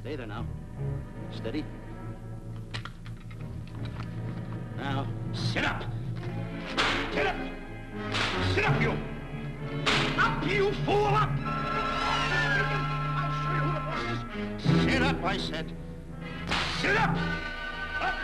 Stay there now. Steady. Now, sit up. Get up. Sit up, you. Up, you fool, up. I'll show you who the boss is. Sit up, I said. Sit up. Up.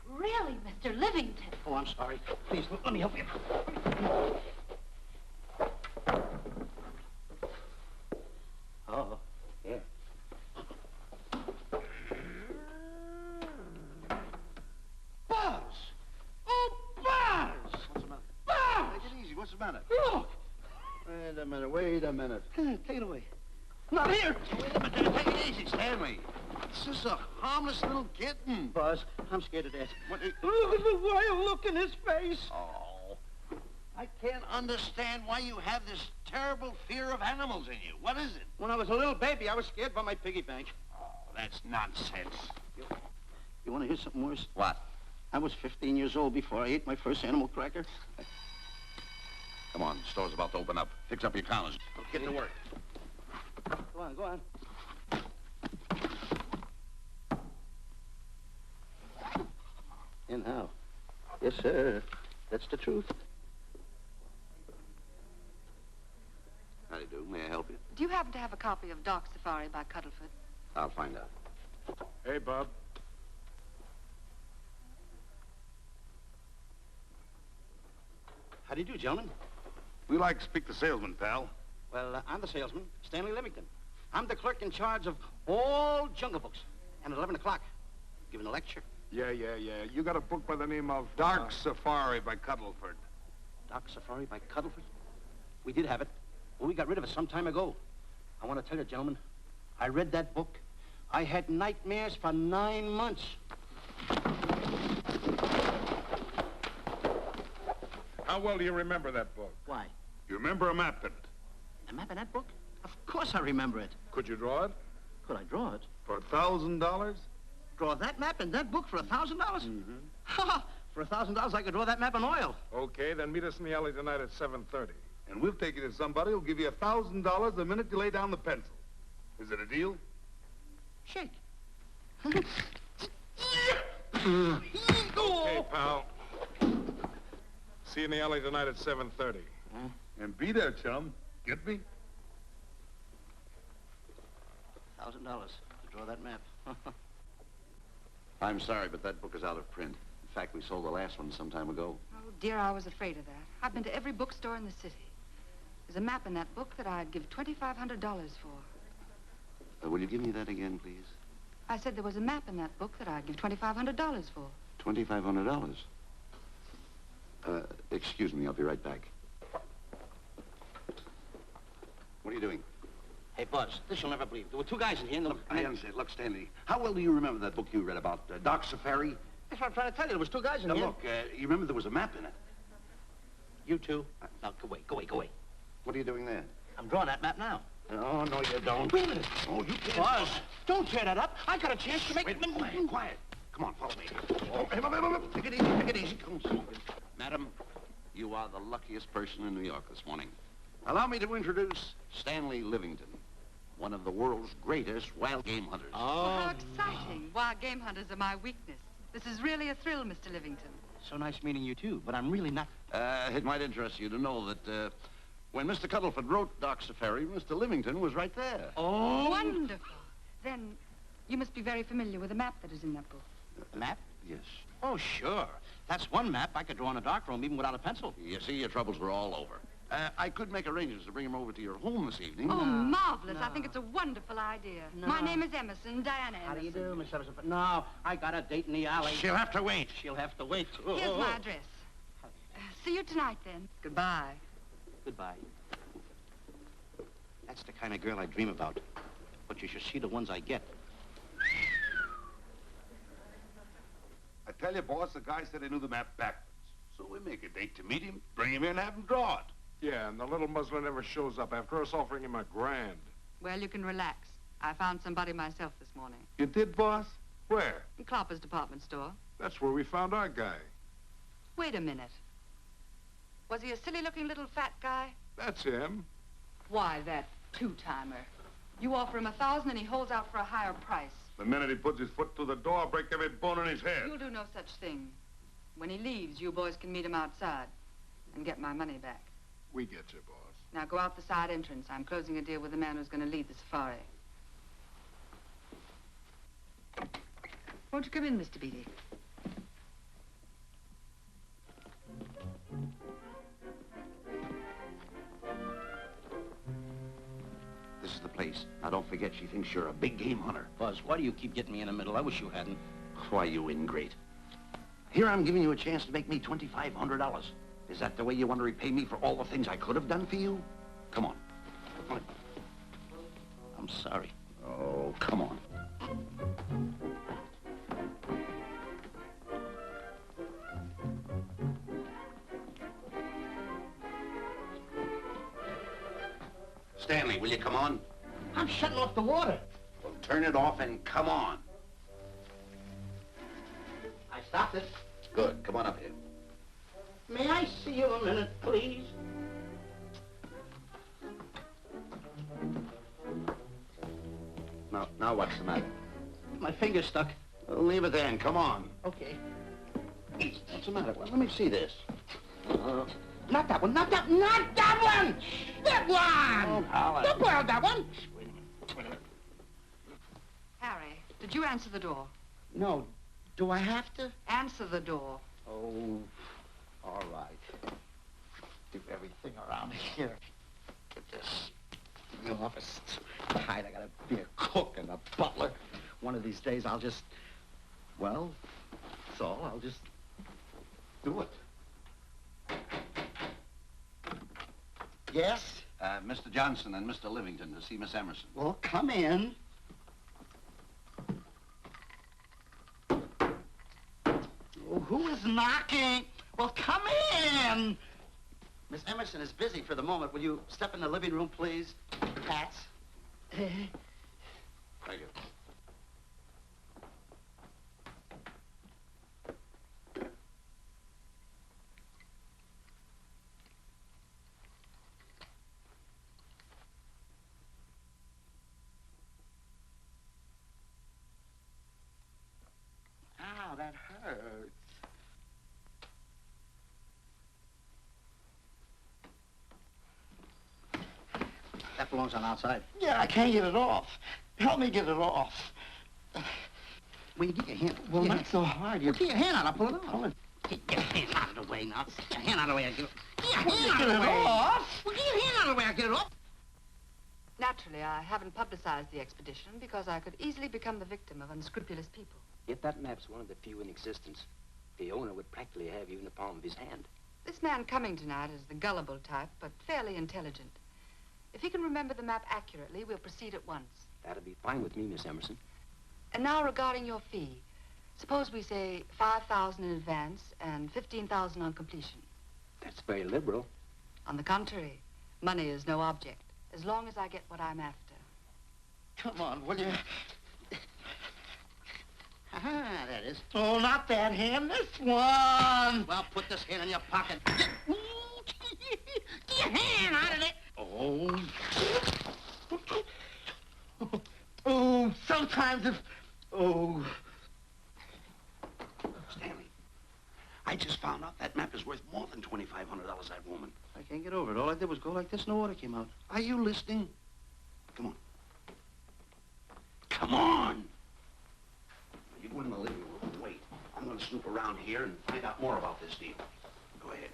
Really, Mr. Livington? Oh, I'm sorry. Please, let me help you. Oh, here. Buzz! Oh, Buzz! What's the matter? Buzz! Take it easy. What's the matter? Look! Wait a minute. Take it away. Not here! Wait a minute. Take it easy, Stanley. It's just a harmless little kitten. Buzz, I'm scared to death. What? Look at the wild look in his face. Oh, I can't understand why you have this terrible fear of animals in you. What is it? When I was a little baby, I was scared by my piggy bank. Oh, that's nonsense. You want to hear something worse? What? I was 15 years old before I ate my first animal cracker. Come on, the store's about to open up. Fix up your counters. Get to work. Go on, go on. And how? Yes, sir. That's the truth. How do you do? May I help you? Do you happen to have a copy of Dark Safari by Cuddlefoot? I'll find out. Hey, Bob. How do you do, gentlemen? We like to speak to salesman, pal. Well, I'm the salesman, Stanley Livington. I'm the clerk in charge of all Jungle Books. And at 11 o'clock, giving a lecture. Yeah. You got a book by the name of Dark Safari by Cuddleford. Dark Safari by Cuddlefoot? We did have it, but we got rid of it some time ago. I want to tell you, gentlemen, I read that book. I had nightmares for 9 months. How well do you remember that book? Why? You remember a map in it? The map in that book? Of course I remember it. Could you draw it? Could I draw it? For $1,000? Draw that map in that book for $1,000? Mm-hmm. Ha! For $1,000, I could draw that map in oil. Okay, then meet us in the alley tonight at 7:30. And we'll take you to somebody who'll give you $1,000 the minute you lay down the pencil. Is it a deal? Shake. Okay, pal. See you in the alley tonight at 7:30. And be there, chum. Get me? $1,000 to draw that map. I'm sorry, but that book is out of print. In fact, we sold the last one some time ago. Oh, dear, I was afraid of that. I've been to every bookstore in the city. There's a map in that book that I'd give $2,500 for. Will you give me that again, please? I said there was a map in that book that I'd give $2,500 for. $2,500? Excuse me, I'll be right back. What are you doing? Hey, Buzz, this you'll never believe. There were two guys in here and... I understand. Look, Stanley, how well do you remember that book you read about, Dark Safari? That's what I'm trying to tell you. There was two guys in Now, here. look, you remember there was a map in it. You two. Now, go away. What are you doing there? I'm drawing that map now. Oh, no, you don't. Wait a minute. Oh, you can't. Buzz, don't tear that up. I got a chance to make... Wait, quiet. Come on, follow me. Oh, take it easy. Come on. Madam, you are the luckiest person in New York this morning. Allow me to introduce Stanley Livington, one of the world's greatest wild game hunters. Well, how exciting. Wild game hunters are my weakness. This is really a thrill, Mr. Livington. So nice meeting you, too, but I'm really not... It might interest you to know that when Mr. Cuddleford wrote Dark Safari, Mr. Livington was right there. Oh! Wonderful. Then you must be very familiar with the map that is in that book. The map? Yes. Oh, sure. That's one map I could draw in a darkroom even without a pencil. You see, your troubles were all over. I could make arrangements to bring him over to your home this evening. Oh, marvelous. I think it's a wonderful idea. No. My name is Emerson, Diana Emerson. How do you do, Miss Emerson? No, I got a date in the alley. She'll have to wait. She'll have to wait. Here's my address. See you tonight, then. Goodbye. Goodbye. That's the kind of girl I dream about. But you should see the ones I get. I tell you, boss, the guy said he knew the map backwards. So we make a date to meet him, bring him in, and have him draw it. Yeah, and the little muzzler never shows up after us offering him $1,000. Well, you can relax. I found somebody myself this morning. You did, boss? Where? In Clopper's department store. That's where we found our guy. Wait a minute. Was he a silly-looking little fat guy? That's him. Why, that two-timer. You offer him $1,000 and he holds out for a higher price. The minute he puts his foot through the door, I'll break every bone in his head. You'll do no such thing. When he leaves, you boys can meet him outside and get my money back. We get you, boss. Now go out the side entrance. I'm closing a deal with the man who's going to lead the safari. Won't you come in, Mr. Beatty? This is the place. Now, don't forget, she thinks you're a big game hunter. Buzz, why do you keep getting me in the middle? I wish you hadn't. Why, you ingrate. Here I'm giving you a chance to make me $2,500. Is that the way you want to repay me for all the things I could have done for you? Come on. I'm sorry. Oh, come on. Stanley, will you come on? I'm shutting off the water. Well, turn it off and come on. I stopped it. Good. Come on up here. May I see you a minute, please? Now what's the matter? My finger's stuck. Well, leave it then. Come on. Okay. What's the matter? Well, let me see this. Not that one, not that one! That one! Oh, Howard. Don't borrow that one! Wait a minute. Harry, did you answer the door? No. Do I have to? Answer the door. Oh, all right. Do everything around here. Get this. The office is tight. I gotta be a cook and a butler. One of these days I'll just, well, that's all. I'll just do it. Yes? Mr. Johnson and Mr. Livington to see Miss Emerson. Well, come in. Oh, who is knocking? Well, come in. Miss Emerson is busy for the moment. Will you step in the living room, please? Pats. Thank you. Ow, that hurts. That belongs on outside. Yeah, I can't get it off. Help me get it off. Well, you get your hand. Well, not so hard. You get your hand out. I'll pull it off. Get your hand out of the way now. Get your hand out of the way. Get your hand out of the way. Well, get your hand out of the way. I'll get it off. Naturally, I haven't publicized the expedition because I could easily become the victim of unscrupulous people. Yet that map's one of the few in existence. The owner would practically have you in the palm of his hand. This man coming tonight is the gullible type, but fairly intelligent. If he can remember the map accurately, we'll proceed at once. That'll be fine with me, Miss Emerson. And now regarding your fee. Suppose we say $5,000 in advance and $15,000 on completion. That's very liberal. On the contrary, money is no object, as long as I get what I'm after. Come on, will you? Ah, that is. Oh, not that hand, this one. Well, put this hand in your pocket. Get your hand out of it. Oh. Oh, sometimes if... Oh. Stanley, I just found out that map is worth more than $2,500, that woman. I can't get over it. All I did was go like this and the water came out. Are you listening? Come on. Come on. You go in the living room and wait. I'm going to snoop around here and find out more about this deal. Go ahead.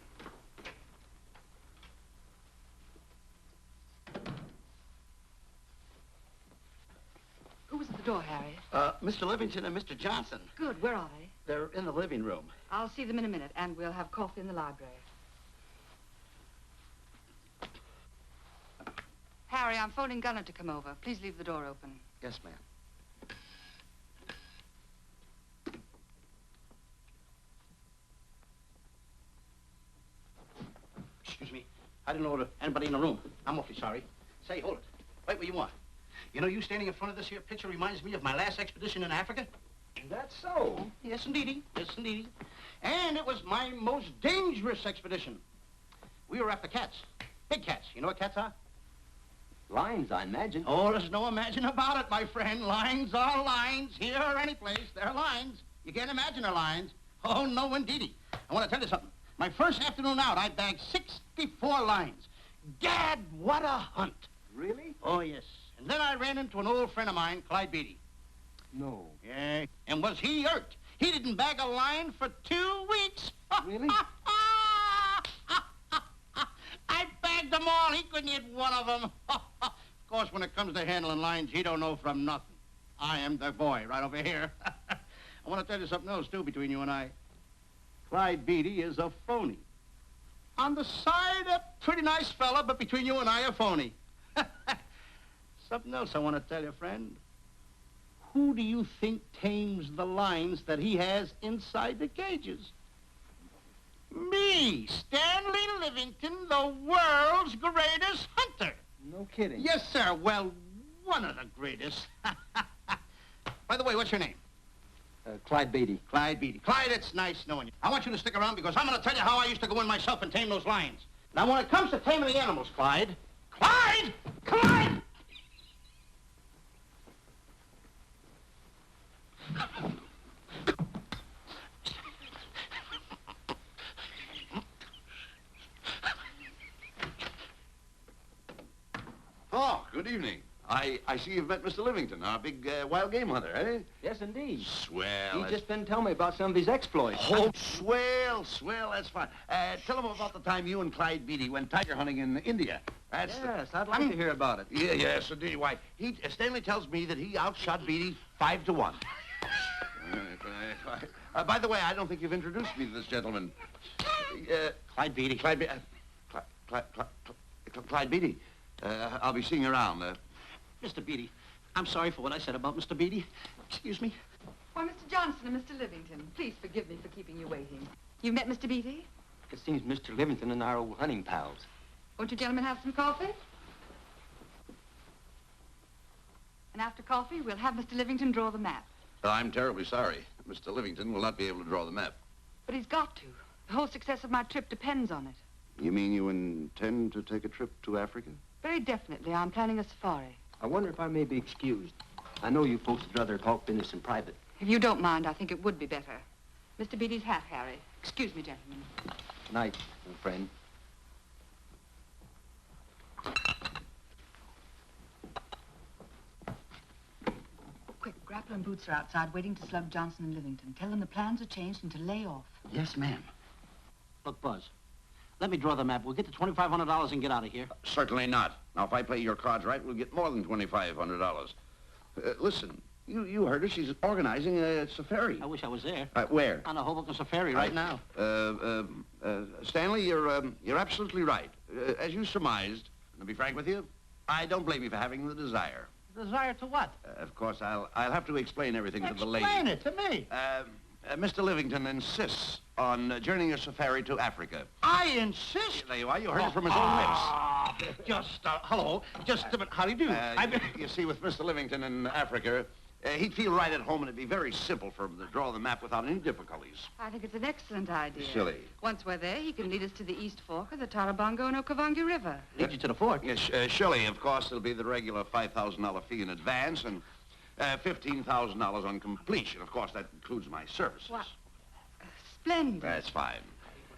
Who was at the door, Harry? Mr. Livington and Mr. Johnson. Good. Where are they? They're in the living room. I'll see them in a minute, and we'll have coffee in the library. Harry, I'm phoning Gunner to come over. Please leave the door open. Yes, ma'am. Excuse me. I didn't know anybody in the room. I'm awfully sorry. Say, hold it. Wait, what you want? You know, you standing in front of this here picture reminds me of my last expedition in Africa. That's so. Yes, indeedy. Yes, indeedy. And it was my most dangerous expedition. We were after cats. Big cats. You know what cats are? Lions, I imagine. Oh, there's no imagine about it, my friend. Lines are lines. Here or any place, they're lines. You can't imagine they're lines. Oh, no, indeedy. I want to tell you something. My first afternoon out, I bagged 64 lines. Gad, what a hunt. Really? Oh, yes. And then I ran into an old friend of mine, Clyde Beatty. No. Yeah, and was he hurt? He didn't bag a line for 2 weeks. Really? I bagged them all. He couldn't hit one of them. Of course, when it comes to handling lines, he don't know from nothing. I am the boy right over here. I want to tell you something else, too, between you and I. Clyde Beatty is a phony. On the side, a pretty nice fella, but between you and I, a phony. Something else I want to tell you, friend. Who do you think tames the lines that he has inside the cages? Me, Stanley Livington, the world's greatest hunter. No kidding. Yes, sir. Well, one of the greatest. By the way, what's your name? Clyde Beatty. Clyde Beatty. Clyde, it's nice knowing you. I want you to stick around because I'm going to tell you how I used to go in myself and tame those lions. Now, when it comes to taming the animals, Clyde... Clyde! Clyde! Oh, good evening. I see you've met Mr. Livington, our big wild game hunter, eh? Yes, indeed. Swell. He's just been telling me about some of his exploits. Oh, swell, that's fine. Tell him about the time you and Clyde Beatty went tiger hunting in India. That's Yes, I'd like to hear about it. Yes, indeed. Why, Stanley tells me that he outshot Beatty 5-1. By the way, I don't think you've introduced me to this gentleman. Clyde Beatty. Clyde Beatty. I'll be seeing you around. Mr. Beatty, I'm sorry for what I said about Mr. Beatty. Excuse me. Why, Mr. Johnson and Mr. Livington, please forgive me for keeping you waiting. You've met Mr. Beatty? It seems Mr. Livington and our old hunting pals. Won't you gentlemen have some coffee? And after coffee, we'll have Mr. Livington draw the map. I'm terribly sorry. Mr. Livington will not be able to draw the map. But he's got to. The whole success of my trip depends on it. You mean you intend to take a trip to Africa? Very definitely. I'm planning a safari. I wonder if I may be excused. I know you folks would rather talk business in private. If you don't mind, I think it would be better. Mr. Beatty's hat, Harry. Excuse me, gentlemen. Good night, old friend. Quick, Grapple and Boots are outside waiting to slug Johnson and Livington. Tell them the plans are changed and to lay off. Yes, ma'am. Look, Buzz, let me draw the map. We'll get the $2,500 and get out of here. Certainly not. Now, if I play your cards right, we'll get more than $2,500. Listen, you heard her. She's organizing a safari. I wish I was there. Where? On a Hoboken safari right now. Stanley, you're absolutely right. As you surmised, to be frank with you, I don't blame you for having the desire. Desire to what? Of course, I'll have to explain everything to the lady. Explain it to me. Mr. Livington insists on journeying a safari to Africa. I insist. There you are. You heard it from his own lips. Hello. Just a minute. How do you do? You see, with Mr. Livington in Africa, he'd feel right at home, and it'd be very simple for him to draw the map without any difficulties. I think it's an excellent idea. Silly. Once we're there, he can lead us to the East Fork of the Tarabongo and Okavango River. Lead you to the fort. Yes, surely, of course, it'll be the regular $5,000 fee in advance and $15,000 on completion. Of course, that includes my services. What? Splendid. That's fine.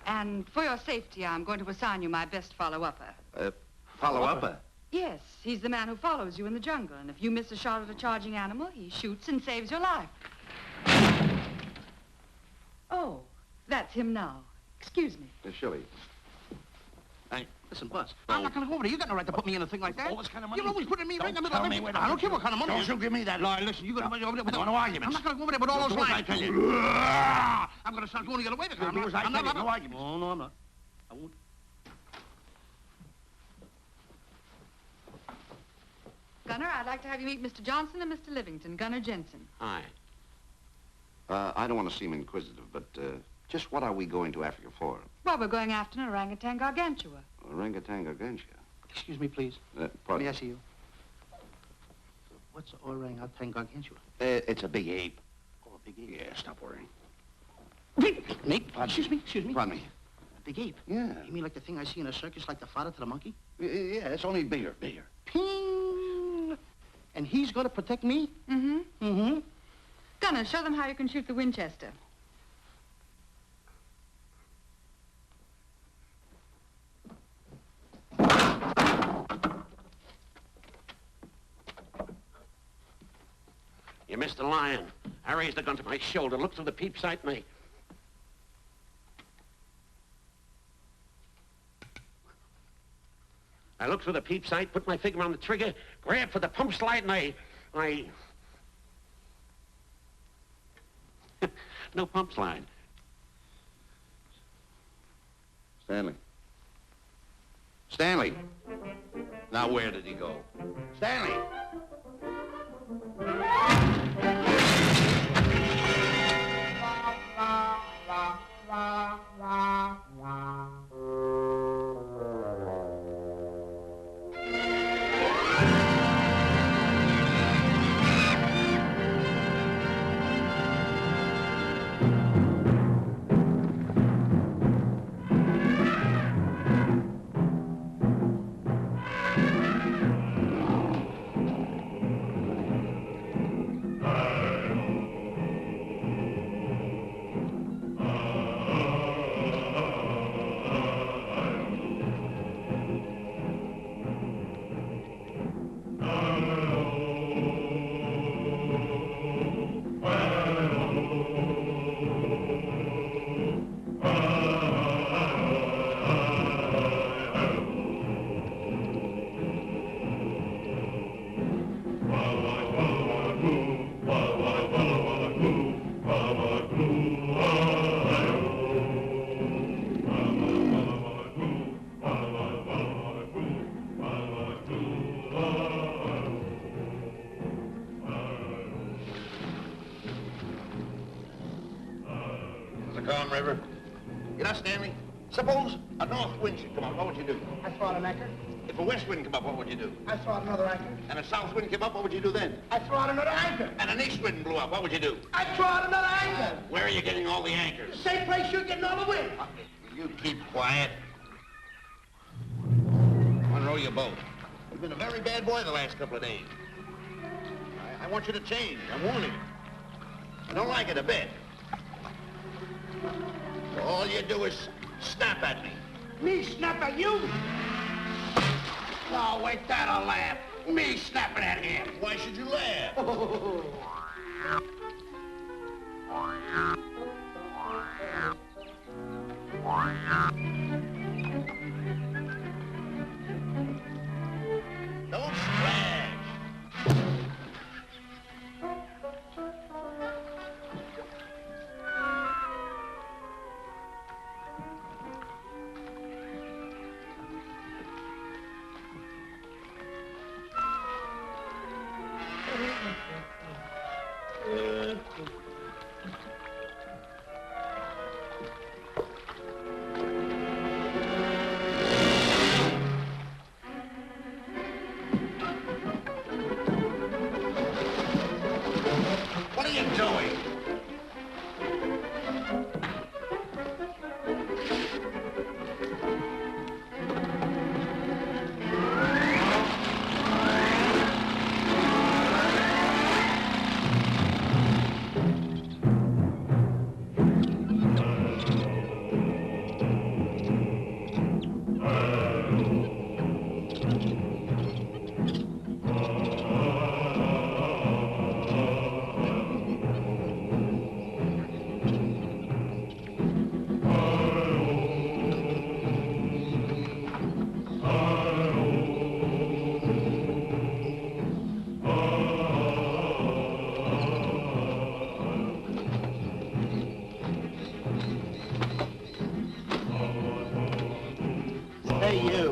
And for your safety, I'm going to assign you my best follow-upper. Follow-upper? Yes, he's the man who follows you in the jungle. And if you miss a shot at a charging animal, he shoots and saves your life. Oh, that's him now. Excuse me. Shirley. Listen, Buzz, I'm not going to go over there. You got no right to put me in a thing like that. Oh, what kind of money? You're always putting me right in the middle Tell of me it. where I don't care what kind of money. Don't you give me that. No, listen, you're going to be over there with no arguments. I'm not going to go over there with all those Do as I lines. tell you. I'm going to start going to get away with it. Do as I tell you. No arguments. Oh, no, I'm not. I won't. Gunner, I'd like to have you meet Mr. Johnson and Mr. Livington, Gunner Jensen. Hi. I don't want to seem inquisitive, but just what are we going to Africa for? Well, we're going after an orangutan gargantua. Orangutan gargantua. Excuse me, please. Pardon? May I see you? What's orangutan gargantua? It's a big ape. Oh, Big ape. Yeah, stop worrying. Me? Excuse me. Pardon me. Big ape? Yeah. You mean like the thing I see in a circus, like the fodder to the monkey? Yeah, it's only bigger. Ping! And he's going to protect me? Mm-hmm. Mm-hmm. Gunner, show them how you can shoot the Winchester. You missed the lion. I raised the gun to my shoulder, looked through the peep sight, and I looked through the peep sight, put my finger on the trigger, grabbed for the pump slide, and I... No pump slide. Stanley. Stanley. Now where did he go? Stanley! River. You know, Stanley, suppose a north wind should come up, what would you do? I throw out an anchor. If a west wind come up, what would you do? I throw out another anchor. And a south wind came up, what would you do then? I throw out another anchor. And an east wind blew up, what would you do? I throw out another anchor. Where are you getting all the anchors? Same place you're getting all the wind. You keep quiet. Unroll your boat. You've been a very bad boy the last couple of days. I want you to change. I'm warning you. I don't like it a bit. All you do is snap at me. Me snap at you? No, wait, that'll laugh. Me snapping at him. Why should you laugh? Don't splash. What are you doing? Hey, you.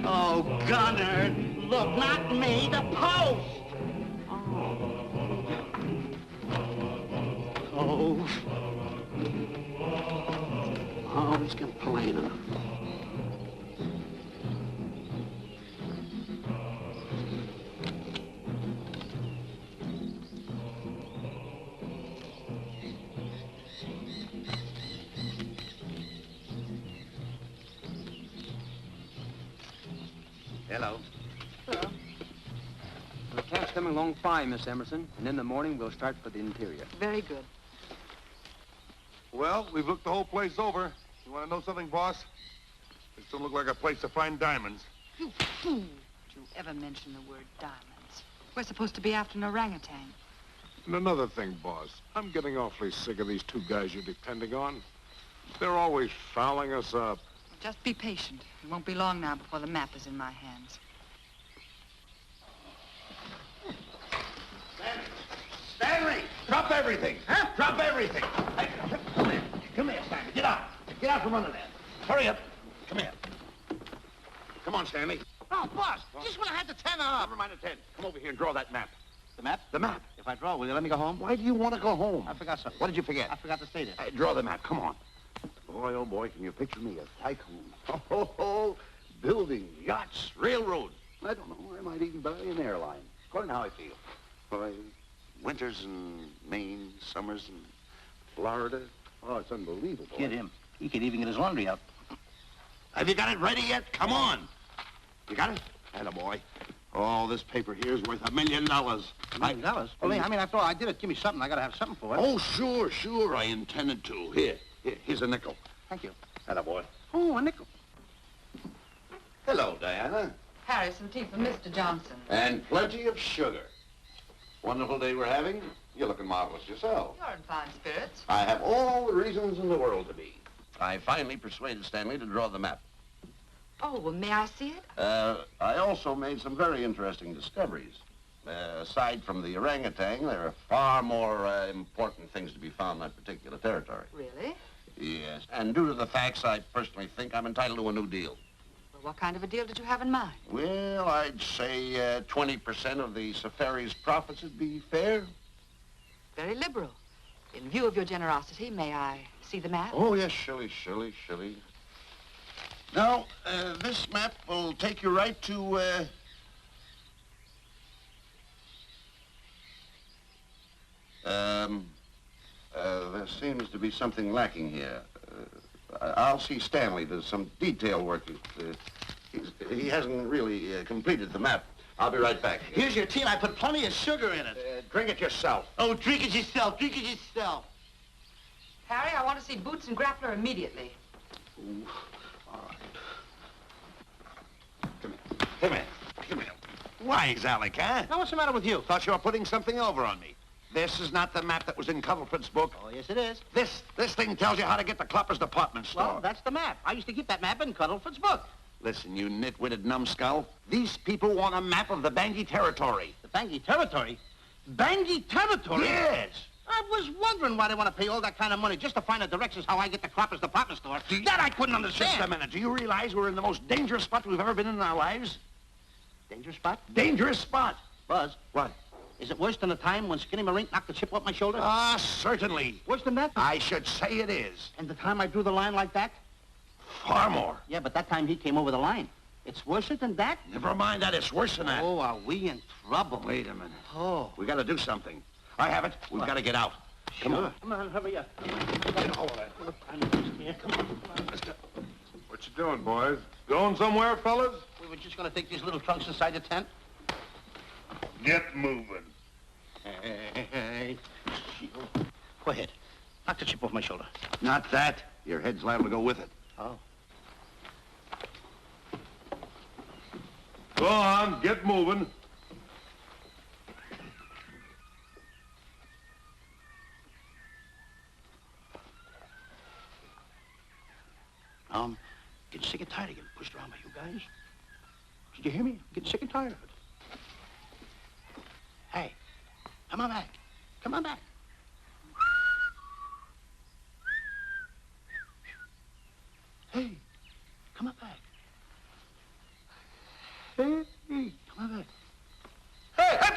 Oh, Gunner. Look, not me, the post. Oh. Oh, he's complaining. Hello. Hello. The camp's coming along fine, Miss Emerson. And in the morning, we'll start for the interior. Very good. Well, we've looked the whole place over. You want to know something, boss? This don't look like a place to find diamonds. You fool. Don't you ever mention the word diamonds. We're supposed to be after an orangutan. And another thing, boss. I'm getting awfully sick of these two guys you're depending on. They're always fouling us up. Just be patient. It won't be long now before the map is in my hands. Stanley, drop everything. Huh? Drop everything. Hey, come here. Come here, Stanley. Get out. Get out from under there. Hurry up. Come here. Come on, Stanley. Oh, boss, just when I had the 10 up. Never mind the 10. Come over here and draw that map. The map? The map. If I draw, will you let me go home? Why do you want to go home? I forgot something. What did you forget? I forgot to state it. Draw the map. Come on. Boy, oh boy, can you picture me a tycoon? Oh, building yachts, railroads. I don't know. I might even buy an airline. According to how I feel. Boy, winters in Maine, summers in Florida. Oh, it's unbelievable. Kid him. He could even get his laundry out. Have you got it ready yet? Come on. You got it? Attaboy. Oh, this paper here is worth $1 million. $1 million? Well, I mean, after all, I did it. Give me something. I gotta have something for it. Oh, sure. I intended to. Here's a nickel. Thank you. Attaboy. Oh, a nickel. Hello, Diana. Harry, some tea for Mr. Johnson. And plenty of sugar. Wonderful day we're having. You're looking marvelous yourself. You're in fine spirits. I have all the reasons in the world to be. I finally persuaded Stanley to draw the map. Oh, well, may I see it? I also made some very interesting discoveries. Aside from the orangutan, there are far more important things to be found in that particular territory. Really? Yes. And due to the facts, I personally think I'm entitled to a new deal. Well, what kind of a deal did you have in mind? Well, I'd say 20% of the safari's profits would be fair. Very liberal. In view of your generosity, may I see the map? Oh, yes, Shirley. Now, this map will take you right to, there seems to be something lacking here. I'll see Stanley. There's some detail work. He hasn't really completed the map. I'll be right back. Here's your tea, and I put plenty of sugar in it. Drink it yourself. Oh, drink it yourself. Drink it yourself. Harry, I want to see Boots and Grappler immediately. Ooh, all right. Come here. Wise, Alec, huh? Now, what's the matter with you? Thought you were putting something over on me. This is not the map that was in Cuddlefoot's book. Oh, yes, it is. This thing tells you how to get to Clopper's department store. Well, that's the map. I used to keep that map in Cuddlefoot's book. Listen, you nitwitted numbskull. These people want a map of the Bangui territory. The Bangui territory? Bangui territory? Yes. I was wondering why they want to pay all that kind of money just to find the directions how I get to Clopper's department store. That I couldn't understand. Just a minute. Do you realize we're in the most dangerous spot we've ever been in our lives? Dangerous spot? Dangerous spot. Buzz. What? Is it worse than the time when Skinny Marink knocked the chip off my shoulder? Ah, certainly. Worse than that? I should say it is. And the time I drew the line like that? Far more. Yeah, but that time he came over the line. It's worse than that? Never mind that. It's worse than that. Oh, are we in trouble? Wait a minute. Oh. We got to do something. I have it. We've got to get out. Come on. Come on, hurry up. Get hold of that. Come on, let's go. What you doing, boys? Going somewhere, fellas? We were just going to take these little trunks inside the tent. Get moving. Hey. Go ahead. Knock the chip off my shoulder. Not that. Your head's liable to go with it. Oh. Go on, get moving. Getting sick and tired of getting pushed around by you guys. Did you hear me? Getting sick and tired of it. Hey, come on back. Come on back. Hey, come on back. Hey, come on back. Hey, hey!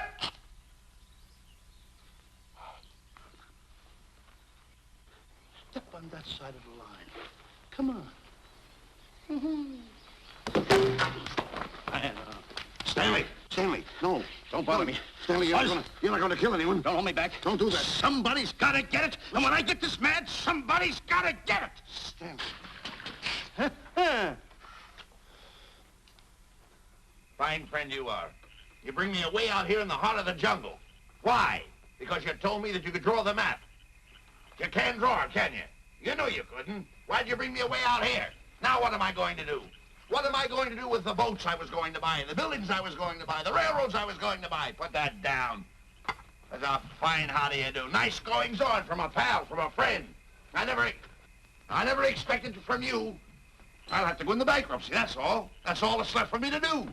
Step on that side of the line. Come on. Stanley, no. Don't bother me. Stanley, you're not going to kill anyone. Don't hold me back. Don't do that. Somebody's got to get it. And when I get this mad, somebody's got to get it. Stanley. Fine friend you are. You bring me away out here in the heart of the jungle. Why? Because you told me that you could draw the map. You can't draw, can you? You know you couldn't. Why'd you bring me away out here? Now what am I going to do? What am I going to do with the boats I was going to buy, the buildings I was going to buy, the railroads I was going to buy? Put that down. That's a fine how do you do. Nice goings on from a pal, from a friend. I never expected from you. I'll have to go into bankruptcy, that's all. That's all that's left for me to do.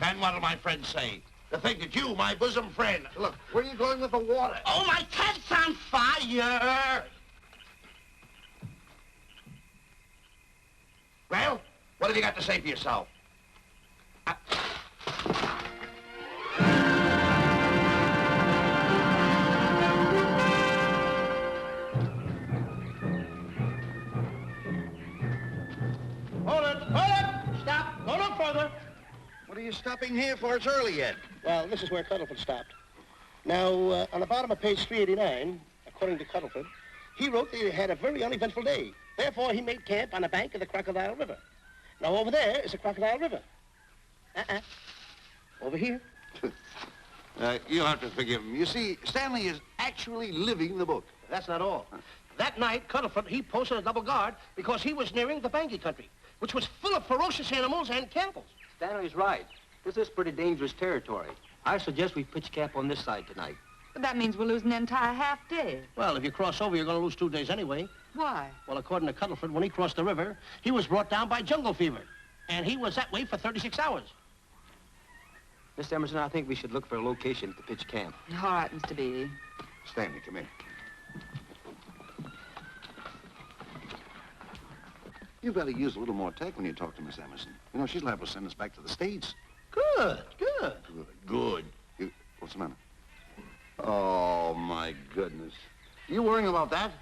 And what'll my friends say? To think that you, my bosom friend... Look, where are you going with the water? Oh, my cat's on fire! Well, what have you got to say for yourself? Hold it! Stop! Go no further. What are you stopping here for? It's early yet. Well, this is where Cuddleford stopped. Now, on the bottom of page 389, according to Cuddleford, he wrote that he had a very uneventful day. Therefore, he made camp on the bank of the Crocodile River. Now, over there is the Crocodile River. Over here. You'll have to forgive him. You see, Stanley is actually living the book. That's not all. That night, Cuddleford, he posted a double guard because he was nearing the Banky country, which was full of ferocious animals and cannibals. Stanley's right. This is pretty dangerous territory. I suggest we pitch camp on this side tonight. But that means we'll lose an entire half day. Well, if you cross over, you're going to lose 2 days anyway. Why? Well, according to Cuddleford, when he crossed the river, he was brought down by jungle fever. And he was that way for 36 hours. Mr. Emerson, I think we should look for a location to pitch camp. All right, Mr. Beatty. Stanley, come in. You better use a little more tact when you talk to Miss Emerson. You know, she's liable to send us back to the States. Good. Good. What's the matter? Oh, my goodness. You worrying about that?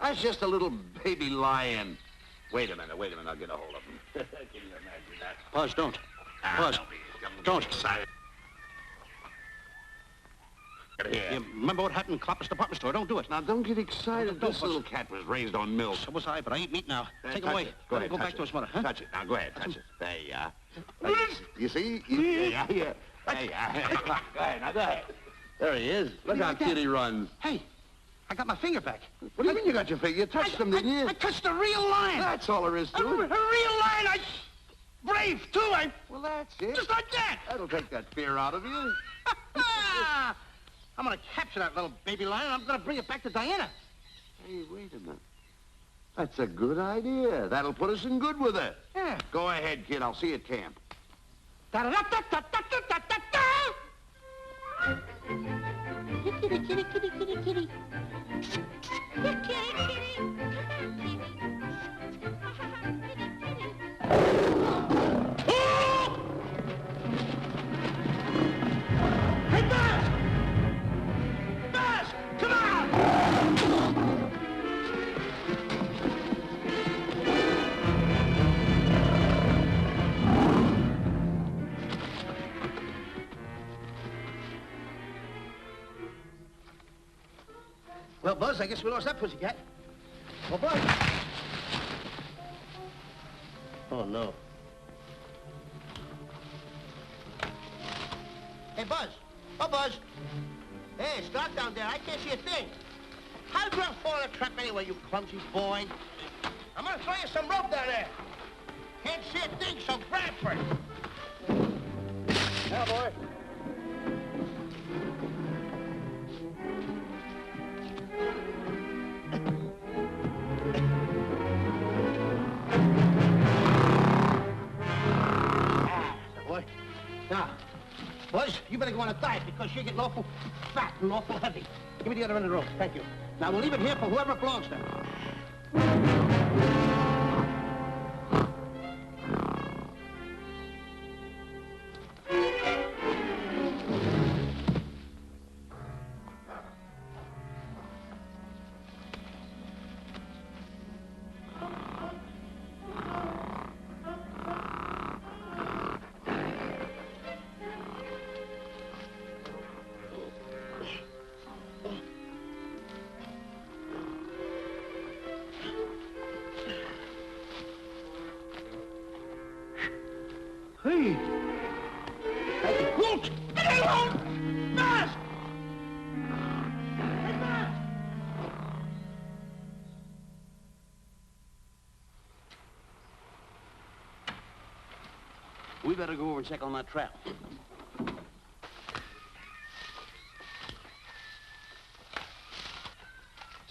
That's just a little baby lion. Wait a minute, I'll get a hold of him. Can you imagine that? Buzz, don't. Buzz, don't. Excited. Here. You remember what happened in Clopper's department store? Don't do it. Now, don't get excited. Don't, This Buzz. little cat was raised on milk. So was I, but I eat meat now. Take him Touch away. it. Go Let him ahead, go touch back to it. his mother, huh? Touch it. Now, go ahead, touch it. There you are. You see? There you are. There you are. Go ahead, now go ahead. There he is. Look how cute he runs. Hey, I got my finger back. What do you mean you got your finger? You touched him, didn't you? I touched a real lion. That's all there is A to real it. lion. Brave, too. Well, that's it. Just like that. That'll take that fear out of you. I'm going to capture that little baby lion. I'm going to bring it back to Diana. Hey, wait a minute. That's a good idea. That'll put us in good with her. Yeah. Go ahead, kid. I'll see you at camp. Da-da-da-da-da-da-da-da-da. Kitty, kitty, kitty, kitty, kitty. Kitty, kitty. Hey, Buzz! Buzz! Come on! Well, Buzz, I guess we lost that pussycat. Well, Buzz. Oh, no. Hey, Buzz. Oh, Buzz. Hey, it's dark down there. I can't see a thing. How did you fall in a trap anyway, you clumsy boy? I'm gonna throw you some rope down there. Can't see a thing, so grab for it. Now, boy. Boy. Now, Buzz, you better go on a diet because you're getting awful fat and awful heavy. Give me the other end of the rope. Thank you. Now, we'll leave it here for whoever it belongs to. We better go over and check on that trap.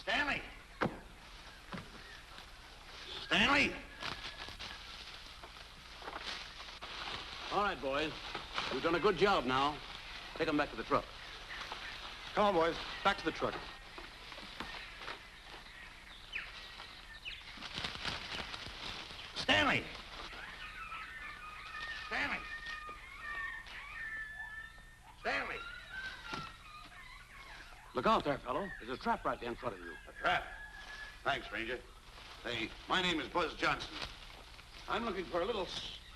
Stanley! Stanley! All right, boys. We've done a good job now. Take them back to the truck. Come on, boys. Back to the truck. Stanley! Stanley! Stanley! Look out there, fellow. There's a trap right there in front of you. A trap? Thanks, Ranger. Hey, my name is Buzz Johnson. I'm looking for a little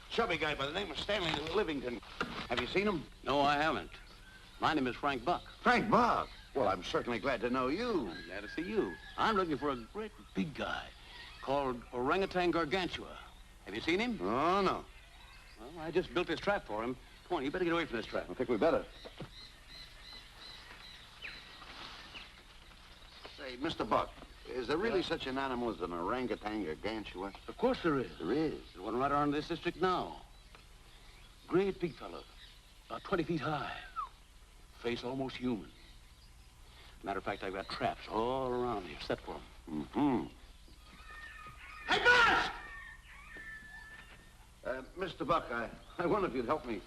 chubby guy by the name of Stanley Livington. Have you seen him? No, I haven't. My name is Frank Buck. Frank Buck? Well, I'm certainly glad to know you. I'm glad to see you. I'm looking for a great big guy called Orangutan Gargantua. Have you seen him? Oh, no. Well, I just built this trap for him. Come on, you better get away from this trap. I think we better. Say, Mr. Buck, is there really such an animal as an orangutan gargantua? Of course there is. There is? There's one right around this district now. Great big fellow, about 20 feet high. Face almost human. Matter of fact, I've got traps all around here set for him. Mm-hmm. Hey, Buzz! Mr. Buck, I wonder if you'd help me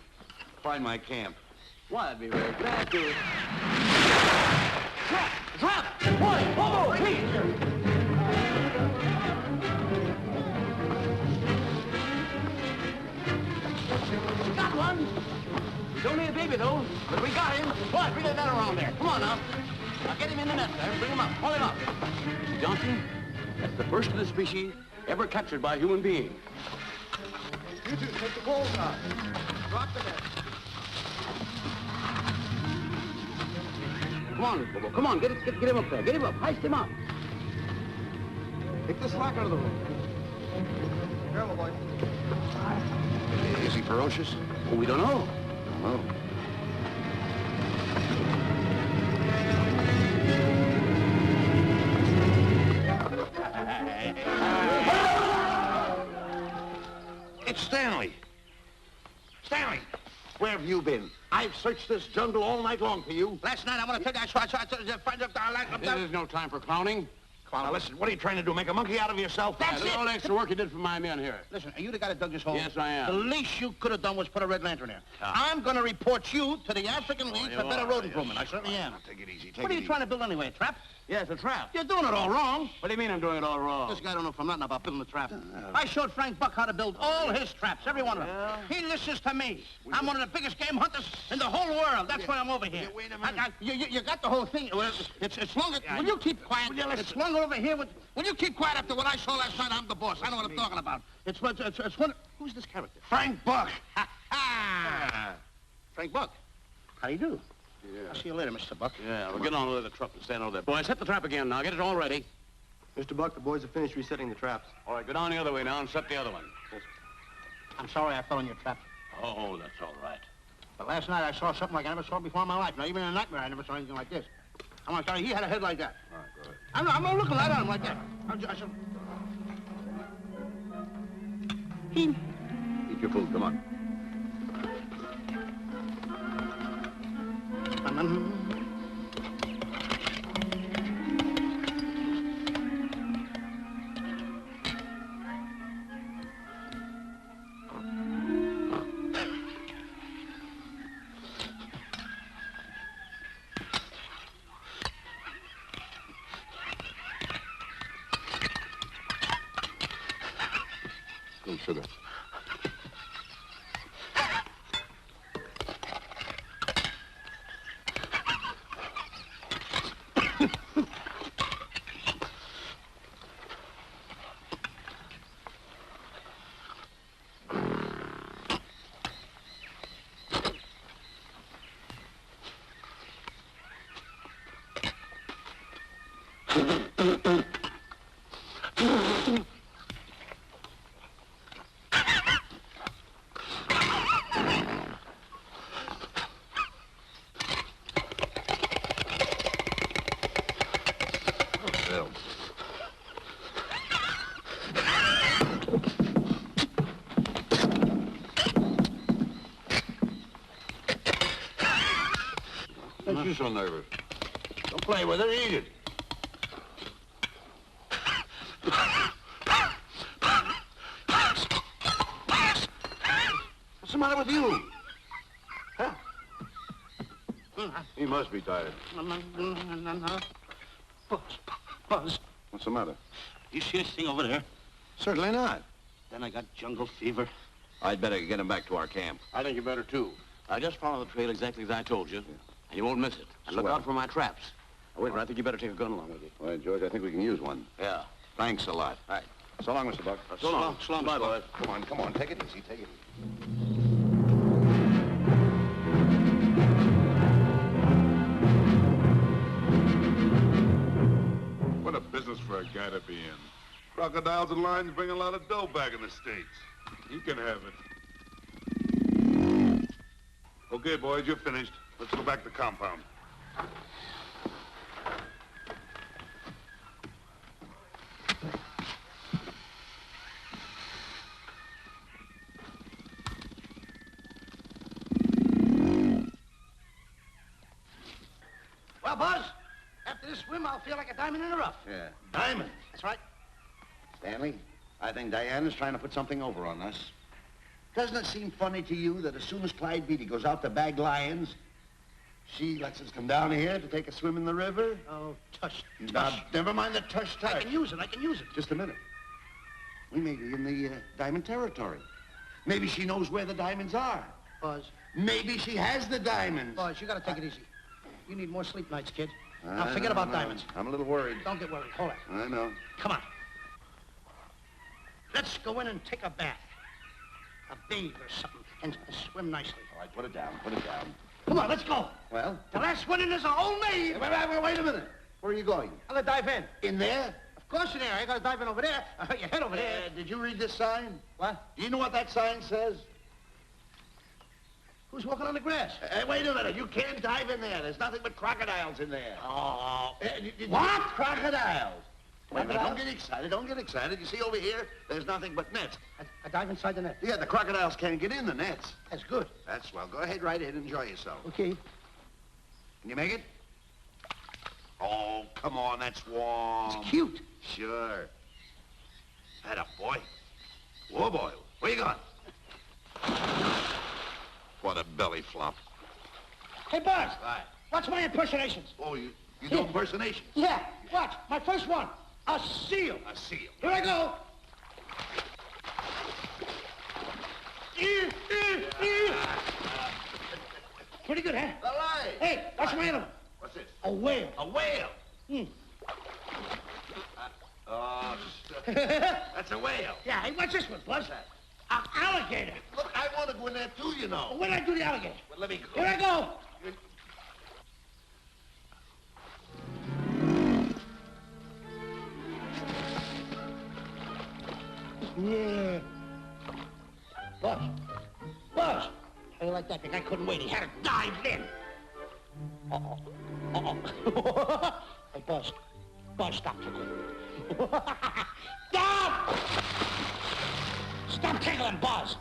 find my camp. Why, I'd be very glad to. Trap! Trap! Boy! Whoa, please! Got one! He's only a baby, though, but we got him. Boy, bring that around there. Come on, now. Now, get him in the net there. Bring him up. Haul him up. Johnson, that's the first of the species ever captured by a human being. You two, take the poles out. Drop the net. Come on, Bobo. Come on. Get him up there. Get him up. Heist him up. Take the slack out of the room. Careful, boy. Is he ferocious? Well, we don't know. Don't know. It's Stanley. Stanley, where have you been? I've searched this jungle all night long for you. Last night, I want to tell you, I saw This is no time for clowning. Now, listen, what are you trying to do, make a monkey out of yourself? That's it. All the extra work you did for my men here. Listen, are you the guy that dug this hole? Yes, I am. The least you could have done was put a red lantern there. I'm going to report you to the African League for better road improvement. I certainly am. Take it easy, What are you trying to build anyway, a trap? Yes, a trap. You're doing it all wrong. What do you mean I'm doing it all wrong? This guy don't know from nothing about building a trap. I showed Frank Buck how to build all his traps, every one of them. He listens to me. I'm one of the biggest game hunters in the whole world. That's why I'm over here. Wait a minute. You got the whole thing. Well, it's longer. Will you keep quiet? It's longer over here. Will you keep quiet after what I saw last night? I'm the boss. I know what I'm talking about. It's one. Who's this character? Frank Buck. Frank Buck. How do you do? Yeah. I'll see you later, Mr. Buck. Yeah, we'll get on with the truck and stand over there. Boys, set the trap again now. Get it all ready. Mr. Buck, the boys have finished resetting the traps. All right, go down the other way now and set the other one. I'm sorry I fell in your trap. Oh, that's all right. But last night I saw something like I never saw before in my life. Now, even in a nightmare, I never saw anything like this. I'm sorry, he had a head like that. All right, go ahead. I'm not looking right at him like that. Eat your food, come on. Some sugar. so nervous? Don't play with it, eat it. What's the matter with you? Huh? He must be tired. Buzz, What's the matter? you see this thing over there? Certainly not. Then I got jungle fever. I'd better get him back to our camp. I think you better, too. Just follow the trail exactly as I told you, and you won't miss it. And look Swell. out for my traps. Oh, wait, I think you better take a gun along with you. All right, George, I think we can use one. Yeah. Thanks a lot. All right. So long, Mr. Buck. So long. So long, Bye, Mr. boys. Come on, take it easy, take it easy. What a business for a guy to be in. Crocodiles and lions bring a lot of dough back in the States. He can have it. Okay, boys, you're finished. Let's go back to compound. Well, Buzz, after this swim, I'll feel like a diamond in the rough. Yeah. Diamond. That's right. Stanley, I think Diana's trying to put something over on us. Doesn't it seem funny to you that as soon as Clyde Beatty goes out to bag lions, she lets us come down here to take a swim in the river? Oh, tush. Now, never mind the tush. I can use it. Just a minute. We may be in the diamond territory. Maybe she knows where the diamonds are. Buzz. Maybe she has the diamonds. Buzz, you gotta take it easy. You need more sleep nights, kid. Now, forget about diamonds. I'm a little worried. Don't get worried. Hold it. I know. Come on. Let's go in and take a bath. A bathe or something, and swim nicely. All right, put it down, put it down. Come on, let's go. Well? The last one in is a whole maid. Wait a minute. Where are you going? I'm gonna dive in. In there? Of course in there. I gotta dive in over there. Your head over there. Did you read this sign? What? Do you know what that sign says? Who's walking on the grass? Wait a minute. You can't dive in there. There's nothing but crocodiles in there. Oh. What? Crocodiles. Wait a minute. Crocodiles? Don't get excited. Don't get excited. You see over here, there's nothing but nets. I dive inside the net. Yeah, the crocodiles can't get in the nets. That's good. That's swell. Go ahead, right ahead. Enjoy yourself. Okay. Can you make it? Oh, come on. That's warm. It's cute. Sure. That up, boy. Whoa, boy. Where you going? What a belly flop. Hey, Buzz. Right. Watch my impersonations. Oh, you do impersonations? Yeah. Watch. My first one. A seal. A seal. Here I go. Pretty good, huh? All right. Hey, watch my other one. What's this? A whale. A whale. Hmm. Oh, that's a whale. Yeah, hey, watch this one, Buzz. An alligator. Look, I want to go in there too, you know. When did I do the alligator? But let me go. Here I go. Yeah. Buzz. Buzz. How do you like that? The guy couldn't wait. He had to dive in. Uh-oh. Uh-oh. Hey, Buzz. Buzz, stop tickling. Stop! Stop tickling, Buzz.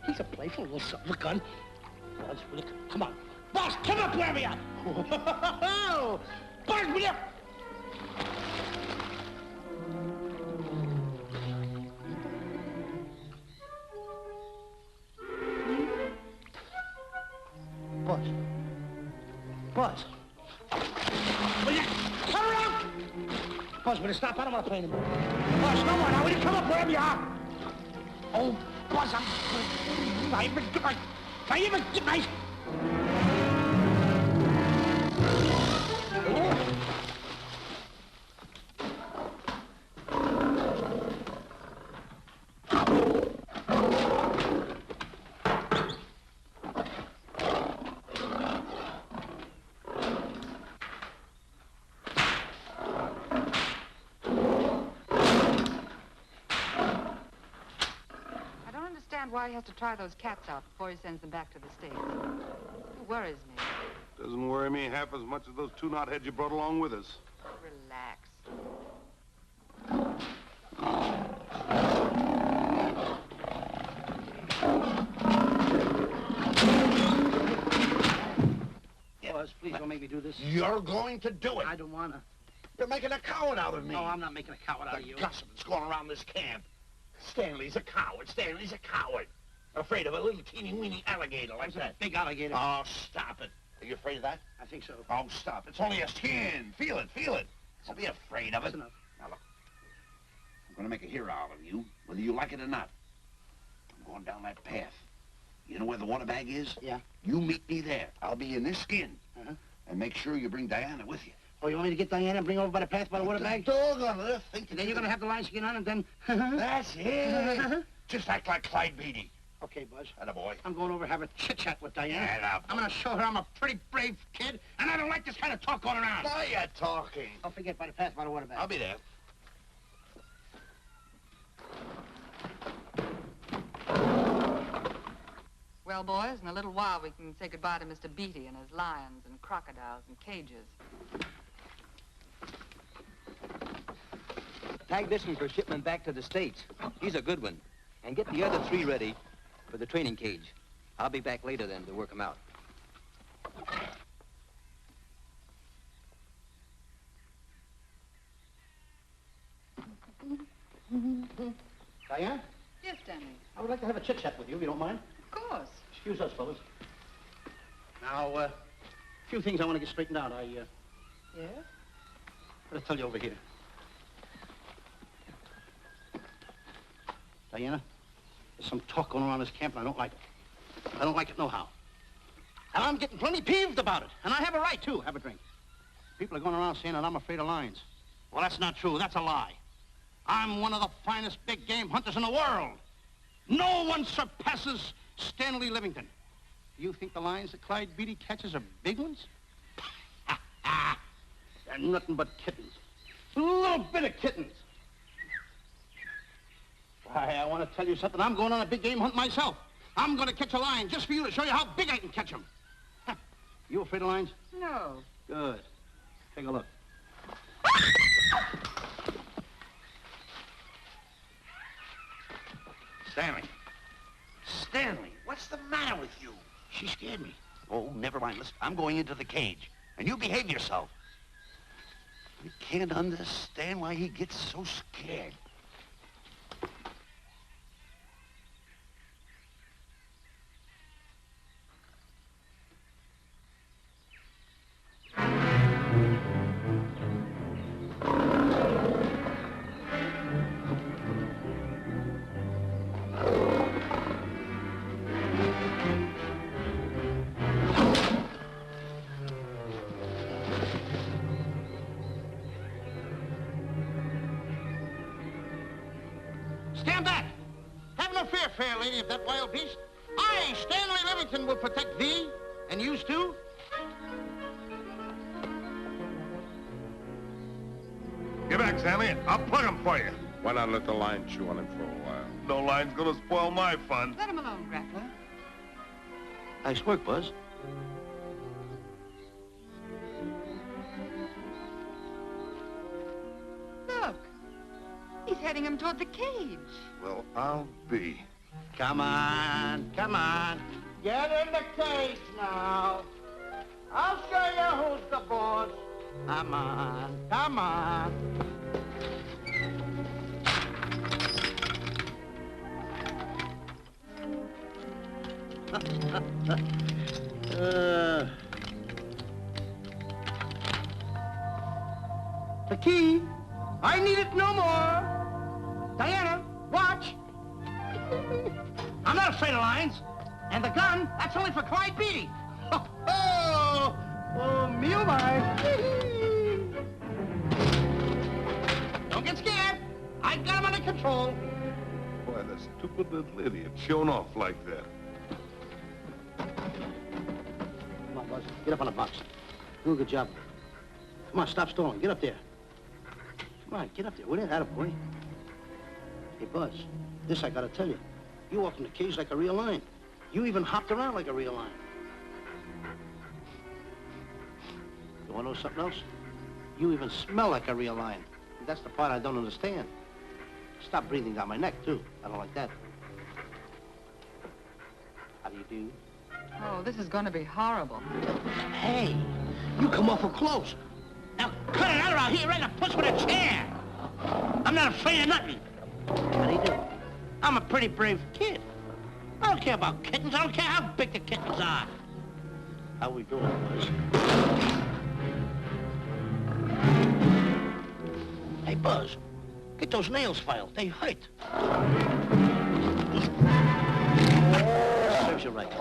He's a playful little son of a gun. Buzz, will you come on. Buzz, come up where we are. Buzz, will you? Buzz. Buzz. Will you come around? Buzz, will you stop? I don't want to play anymore. Buzz, no more. Now, will you come up wherever you are? Oh, Buzz, I'm... Not even get my... Why he has to try those cats out before he sends them back to the States. It worries me. Doesn't worry me half as much as those two knotheads you brought along with us. Relax. Buzz, please. make me do this? You're going to do it. I don't wanna. You're making a coward out of me. No, I'm not making a coward out of you. The gossip that's going around this camp. Stanley's a coward. Stanley's a coward. Afraid of a little teeny-weeny alligator like that. Big alligator. Oh, stop it. Are you afraid of that? I think so. Oh, stop. It's only a skin. Feel it, feel it. Don't be afraid of it. That's enough. Now, look. I'm going to make a hero out of you, whether you like it or not. I'm going down that path. You know where the water bag is? Yeah. You meet me there. I'll be in this skin. Uh-huh. And make sure you bring Diana with you. Oh, you want me to get Diana and bring her over by the path by the water bag? Doggone it. Think And then you're gonna have the line skin on and then... That's it. Just act like Clyde Beatty. Okay, Buzz. Attaboy. I'm going over to have a chit-chat with Diana. Attaboy. I'm gonna show her I'm a pretty brave kid, and I don't like this kind of talk going around. Now you're talking. Don't forget by the path by the water bag. I'll be there. Well, boys, in a little while we can say goodbye to Mr. Beatty and his lions and crocodiles and cages. Tag this one for shipment back to the States. He's a good one. And get the other 3 ready for the training cage. I'll be back later then to work them out. Diana, Yes, Stanley. I would like to have a chit-chat with you, if you don't mind. Of course. Excuse us, fellas. Now, a few things I want to get straightened out. Yes? I'll tell you over here. Diana, there's some talk going around this camp, and I don't like it. I don't like it nohow. And I'm getting plenty peeved about it. And I have a right, too. Have a drink. People are going around saying that I'm afraid of lions. Well, that's not true. That's a lie. I'm one of the finest big game hunters in the world. No one surpasses Stanley Livington. Do you think the lions that Clyde Beatty catches are big ones? They're nothing but kittens. A little bit of kittens. Why, I want to tell you something. I'm going on a big game hunt myself. I'm going to catch a lion just for you to show you how big I can catch him. You afraid of lions? No. Good. Take a look. Stanley. Stanley, what's the matter with you? She scared me. Oh, never mind. Listen, I'm going into the cage. And you behave yourself. I can't understand why he gets so scared. Stand back! Have no fear, fair lady of that wild beast. I, Stanley Livington, will protect thee, and yous too. Get back, Stanley. I'll plug him for you. Why not let the lion chew on him for a while? No lion's gonna spoil my fun. Let him alone, Grappler. Nice work, Buzz. Look. He's heading him toward the cage. Well, I'll be. Come on, come on. Get in the cage now. I'll show you who's the boss. Come on, come on. The key. I need it no more. Diana, watch. I'm not afraid of lions. And the gun, that's only for Clyde Beatty. Oh, me oh my. Don't get scared. I got him under control. Boy, that stupid little idiot showing off like that. Come on, Buzz. Get up on the box. Do a good job. Come on, stop stalling. Get up there. Come on, get up there. Will you? Attaboy. Hey, Buzz, this I gotta tell you. You walked in the cage like a real lion. You even hopped around like a real lion. You wanna know something else? You even smell like a real lion. That's the part I don't understand. Stop breathing down my neck, too. I don't like that. How do you do? Oh, this is going to be horrible. Hey, You come awful close. Now, cut it out or I'll hit you right in the puss with a chair. I'm not afraid of nothing. How do you do? I'm a pretty brave kid. I don't care about kittens. I don't care how big the kittens are. How we doing, boys? Hey, Buzz, get those nails filed. They hurt. Serves you right.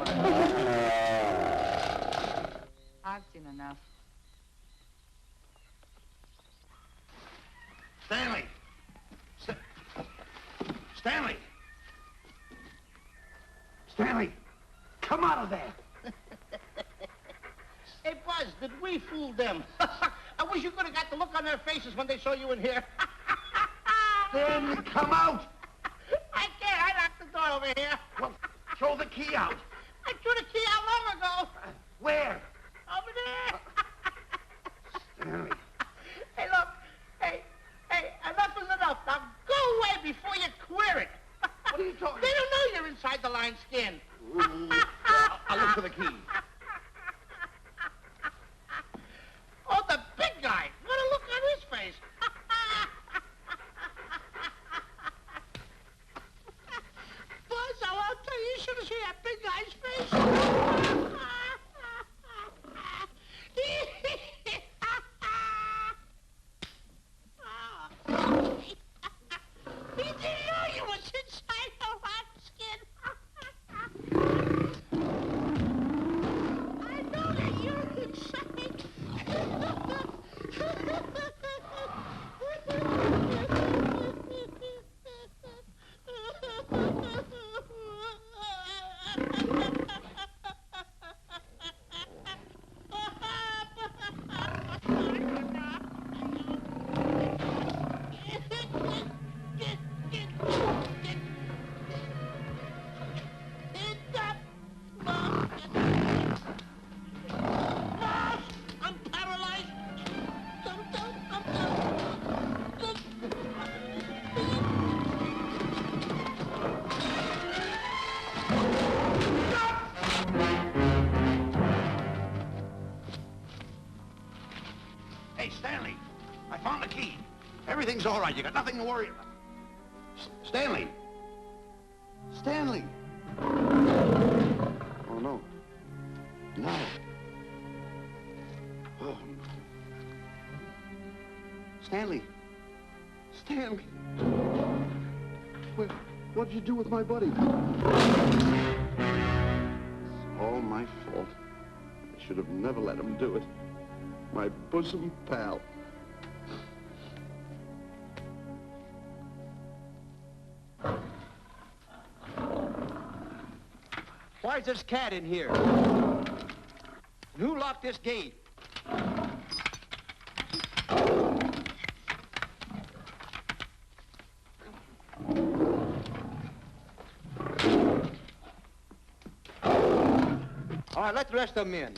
I've seen enough. Stanley! Stanley! Stanley! Come out of there! Hey, Buzz, did we fool them? I wish you could have got the look on their faces when they saw you in here. Stanley, come out! I can't. I locked the door over here. Well, throw the key out. I threw the key out long ago. Where? Over there. Stanley. Hey, look. Hey, enough is enough. Now go away before you queer it. What are you talking They don't know you're inside the lion's skin. I'll look for the key. Oh, the big guy. What a look on his face. Buzz, I'll tell you, you should have seen that big guy's face. He didn't know you was inside the lion's skin. I know that you're inside. I'm paralyzed. Hey, Stanley, I found the key. Everything's all right. You got nothing to worry about. Stanley! Stanley! Oh, no. No. Oh, no. Stanley! Stanley! What'd you do with my buddy? It's all my fault. I should have never let him do it. My bosom pal. Why is this cat in here? And who locked this gate? All right, let the rest of them in.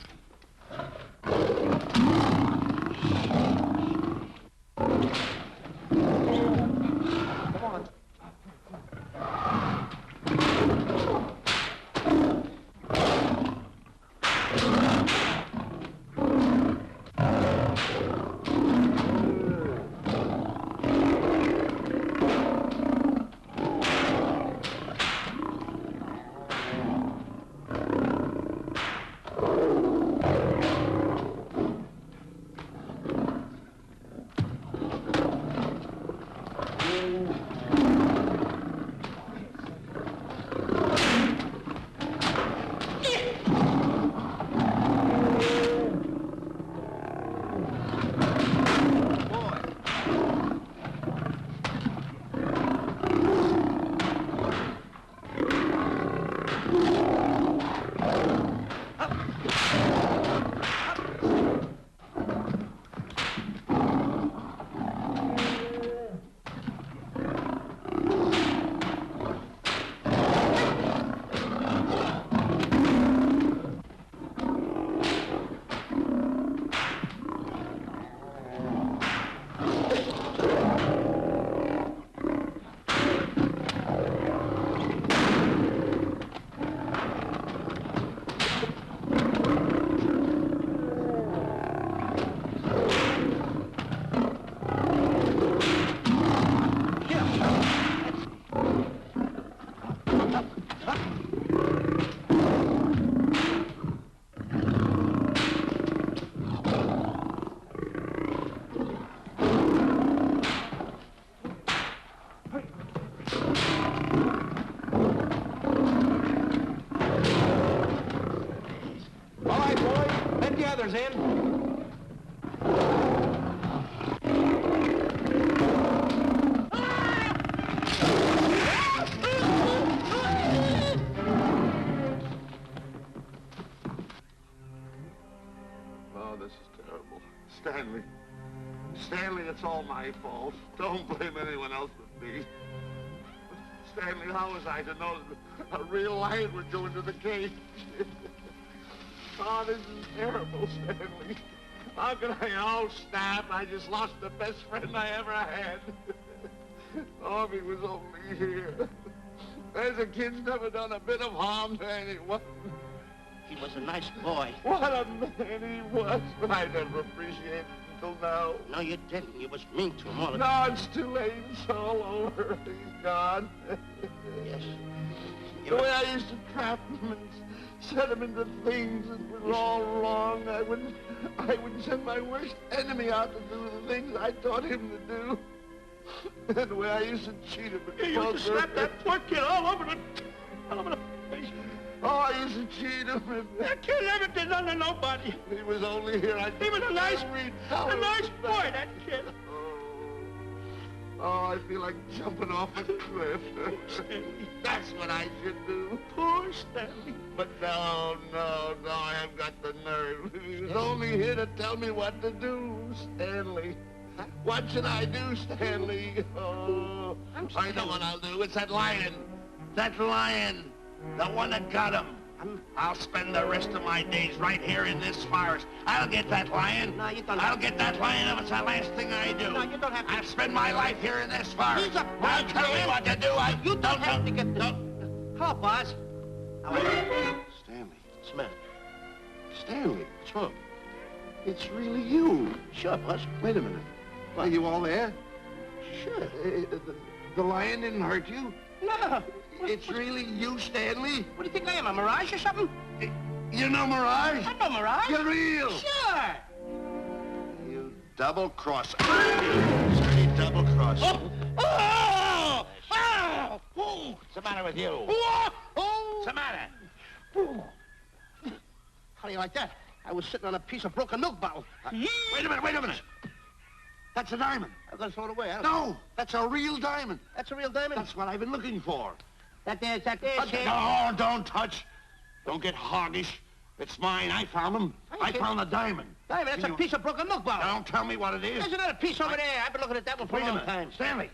Come on. One's in. Oh, this is terrible. Stanley. Stanley, it's all my fault. Don't blame anyone else but me. Stanley, how was I to know that a real lion would go into the cage? Oh, this is terrible, Stanley. How could I? Oh, snap. I just lost the best friend I ever had. Oh, if he was only here. There's a kid's never done a bit of harm to anyone. He was a nice boy. What a man he was. But I never appreciated it until now. No, you didn't. You was mean to him all the No, time. it's too late. It's all over. He's gone. Yes. The way I used to trap him and set him into things that was all wrong. I would send my worst enemy out to do the things I taught him to do. And the way I used to cheat him. You used to slap that poor kid all over the face. Oh, I used to cheat him. That kid never did nothing to nobody. He was only here. He was a nice boy, that kid. Oh, I feel like jumping off a cliff. That's what I should do. Poor Stanley. But no, I haven't got the nerve. He was only here to tell me what to do, Stanley. What should I do, Stanley? Oh, I know what I'll do. It's that lion. That lion. The one that got him. I'll spend the rest of my days right here in this forest. I'll get that lion. No, you don't I'll have get that lion if it's the last thing I do. No, you don't have to. I'll spend my life here in this forest. He's a Now bad tell me man. what to do. You don't have to get the... Don't. Hello, boss. How are you? Stanley. Smith. Stanley. What's wrong? It's really you. Sure, boss. Wait a minute. Are you all there? Sure. The lion didn't hurt you? No. It's really you, Stanley? What do you think I am, a mirage or something? You're no mirage? I'm no mirage. You're real. Sure. You double-cross. Dirty double-cross. Oh! Oh! What's the matter with you? What's the matter? How do you like that? I was sitting on a piece of broken milk bottle. Wait a minute. That's a diamond. I'm gonna throw it away. No, that's a real diamond. That's a real diamond? That's what I've been looking for. That there, Shane. No, don't touch. Don't get hoggish. It's mine. I found them. I found the diamond. Diamond, that's a piece of broken milk bottle. Don't tell me what it is. There's another piece over there. I've been looking at that one for Wait a a long minute. time. Stanley.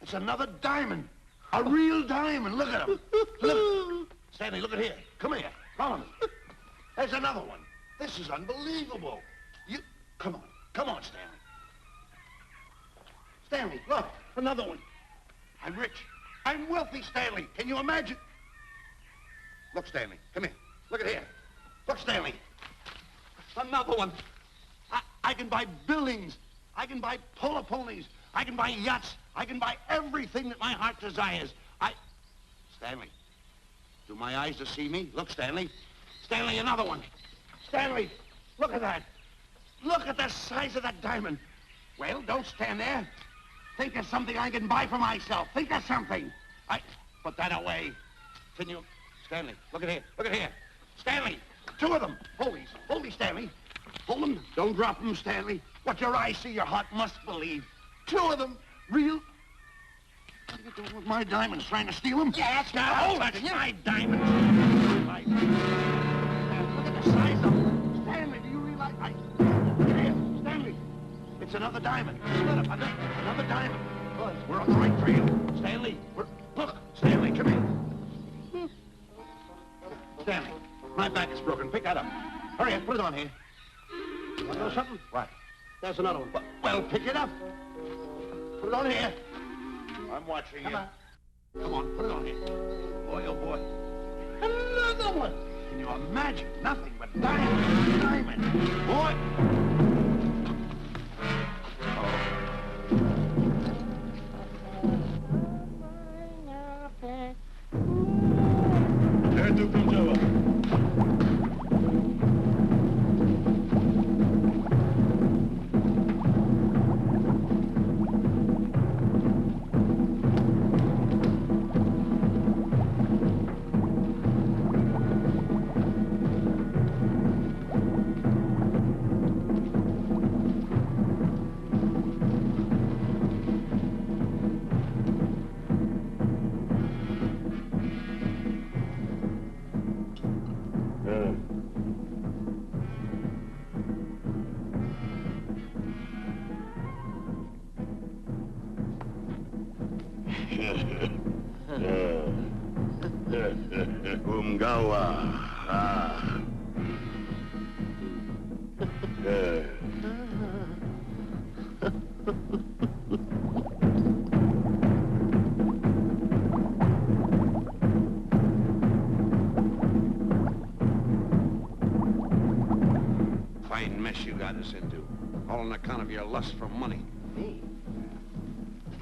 It's another diamond. A real diamond. Look at him. Look. Stanley, look at here. Come here. Follow me. There's another one. This is unbelievable. Come on, Stanley. Stanley, look. Another one. I'm rich. I'm wealthy, Stanley. Can you imagine? Look, Stanley. Come here. Look at here. Look, Stanley. Another one. I can buy buildings. I can buy polo ponies. I can buy yachts. I can buy everything that my heart desires. Stanley, do my eyes deceive me? Look, Stanley. Stanley, another one. Stanley, look at that. Look at the size of that diamond. Well, don't stand there. Think of something I can buy for myself. Think of something. Put that away. Can you... Stanley, look at here. Look at here. Stanley, two of them. Hold these, Stanley. Hold them. Don't drop them, Stanley. What your eyes see, your heart must believe. Two of them. Real... What are you doing with my diamonds? Trying to steal them? Yeah, that's Now, right. hold it. My diamonds. Look at the size of them. Stanley, do you realize... Here, Stanley. It's another diamond. Another diamond. We're on the right trail. Stanley, look, Stanley, come here. Stanley, my back is broken. Pick that up. Hurry up, put it on here. Want to know something? What? There's another one. Well, pick it up. Put it on here. I'm watching you. Come on, put it on here. Boy, oh boy. Another one. Can you imagine? Nothing but diamond. Boy. Itu belum jawab. Umgawa. Ah. Fine mess you got us into. All on account of your lust for money. Me?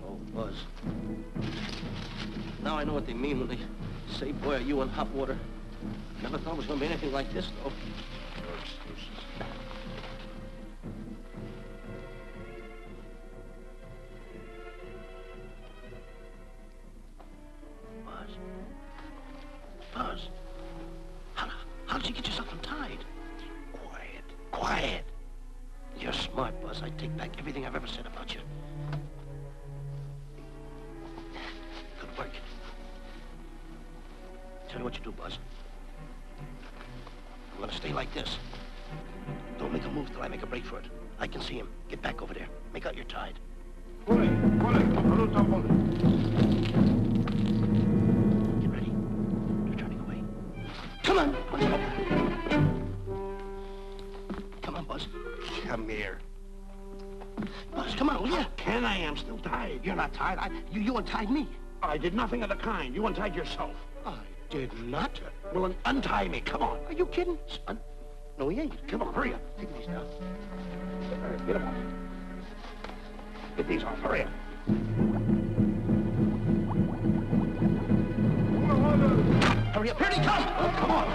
Oh, Buzz. Now I know what they mean when they say, boy, are you in hot water. Never thought it was going to be anything like this, though. No excuses. Buzz. How'd you get yourself untied? Quiet. Quiet. You're smart, Buzz. I take back everything I've ever said about you. Good work. Tell me what you do, Buzz. I'm gonna stay like this. Don't make a move till I make a break for it. I can see him. Get back over there. Make out you're tied. Get ready. They're turning away. Come on. Come on, Buzz. Come here. Buzz, come on, will you? Can I? I'm still tied. You're not tied. You untied me. I did nothing of the kind. You untied yourself. I did not. Well, then untie me. Come on. Are you kidding? No, he ain't. Come on, hurry up. Take it easy now. Get him off. Get these off. Hurry up. Hurry up. Here he comes. Oh, come on.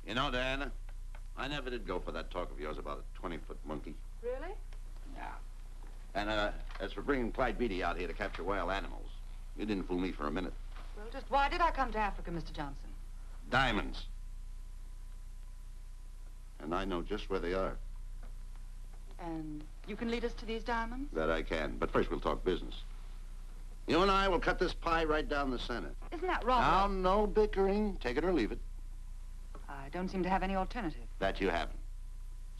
You know, Diana, I never did go for that talk of yours about a 20-foot monkey. Really? Yeah. And, as for bringing Clyde Beatty out here to capture wild animals, you didn't fool me for a minute. Well, just why did I come to Africa, Mr. Johnson? Diamonds. And I know just where they are. And you can lead us to these diamonds? That I can. But first we'll talk business. You and I will cut this pie right down the center. Isn't that wrong? Now, no bickering. Take it or leave it. I don't seem to have any alternative. That you haven't.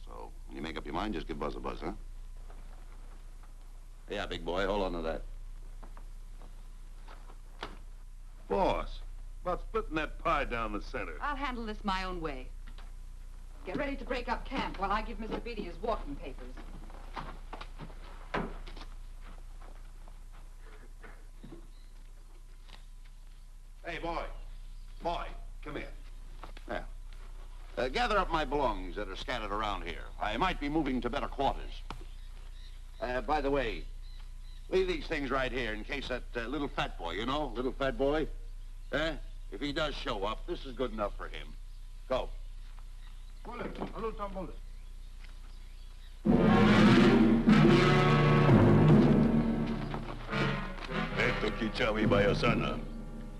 So, when you make up your mind, just give Buzz a buzz, huh? Yeah, big boy, hold on to that. Boss, about splitting that pie down the center. I'll handle this my own way. Get ready to break up camp while I give Mr. Beatty his walking papers. Hey, boy. Boy, come here. Yeah. Gather up my belongings that are scattered around here. I might be moving to better quarters. By the way, leave these things right here in case that little fat boy, you know, little fat boy, if he does show up, this is good enough for him. Go. Eto kichawi bayasana.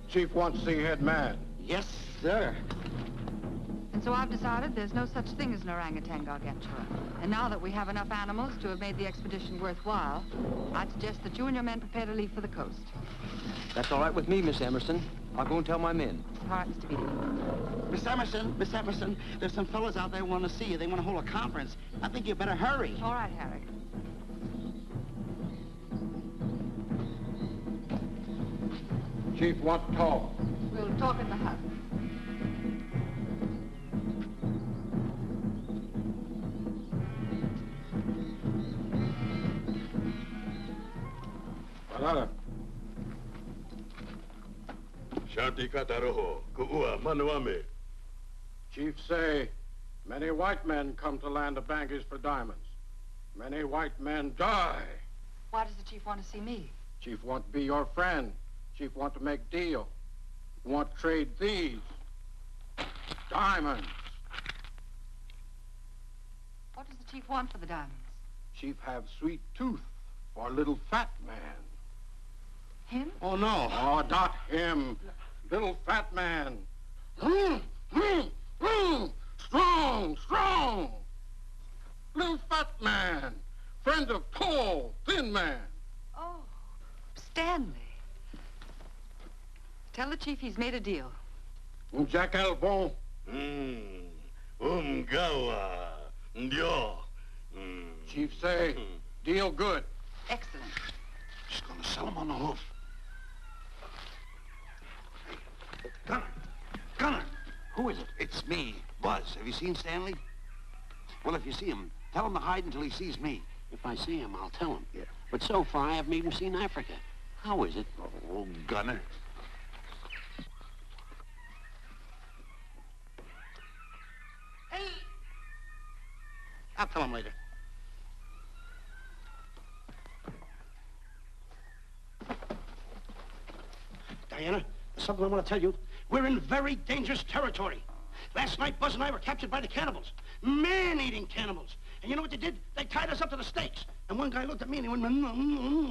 Chief wants to see head man. Yes, sir. And so I've decided there's no such thing as an orangutan gargantua. And now that we have enough animals to have made the expedition worthwhile, I'd suggest that you and your men prepare to leave for the coast. That's all right with me, Miss Emerson. I'll go and tell my men. All right, Mr. Beatty. Miss Emerson, there's some fellas out there want to see you. They want to hold a conference. I think you better hurry. All right, Harry. Chief wants to talk. We'll talk in the hut. Shanti kataroho, kuua manuame. Chiefs say many white men come to land of Bangis for diamonds. Many white men die. Why does the chief want to see me? Chief want to be your friend. Chief want to make deal. Want to trade these diamonds. What does the chief want for the diamonds? Chief have sweet tooth for little fat man. Him? Oh, no. Oh, not him. Little fat man. Strong, strong. Little fat man. Friend of tall, thin man. Oh, Stanley. Tell the chief he's made a deal. Jack Albon. Gawa. Ndio. Chief say, deal good. Excellent. She's gonna sell him on the hoof. Gunner! Gunner! Who is it? It's me, Buzz. Have you seen Stanley? Well, if you see him, tell him to hide until he sees me. If I see him, I'll tell him. Yeah. But so far, I haven't even seen Africa. How is it? Oh, Gunner. Hey! I'll tell him later. Diana, there's something I want to tell you. We're in very dangerous territory. Last night, Buzz and I were captured by the cannibals. Man-eating cannibals. And you know what they did? They tied us up to the stakes. And one guy looked at me and he went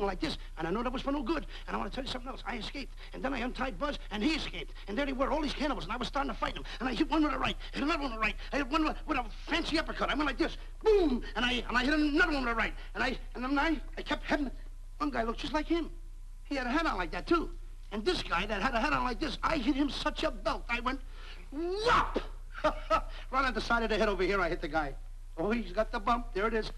like this. And I know that was for no good. And I want to tell you something else. I escaped. And then I untied Buzz and he escaped. And there they were, all these cannibals. And I was starting to fight them. And I hit one with a right, hit another one with a right. I hit one with a fancy uppercut. I went like this. Boom! And I hit another one with a right. And then I kept hitting. One guy looked just like him. He had a hat on like that, too. And this guy that had a hat on like this, I hit him such a belt. I went, whop! Right on the side of the head over here, I hit the guy. Oh, he's got the bump. There it is.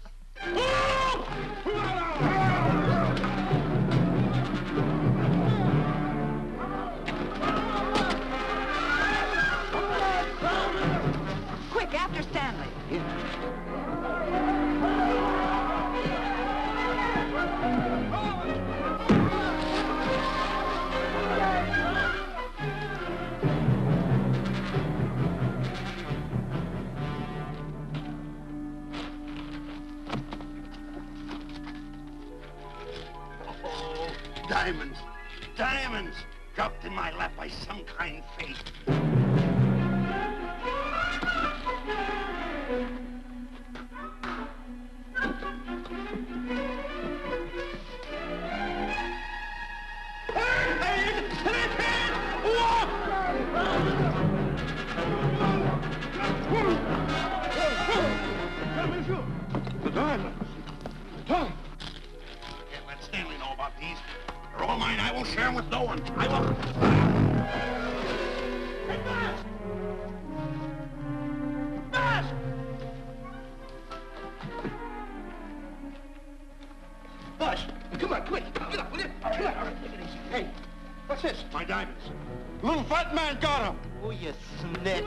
Quick, after Stanley. Diamonds. Diamonds. Dropped in my lap by some kind fate. The diamonds. The diamonds. Can't let Stanley know about these. They're all mine. I won't share them with no one. I won't. Hey, Buzz! Buzz! Buzz, come on, quick. Get up, will you? Come on. Take it easy. Hey, what's this? My diamonds. Little fat man got him. Oh, you snitch.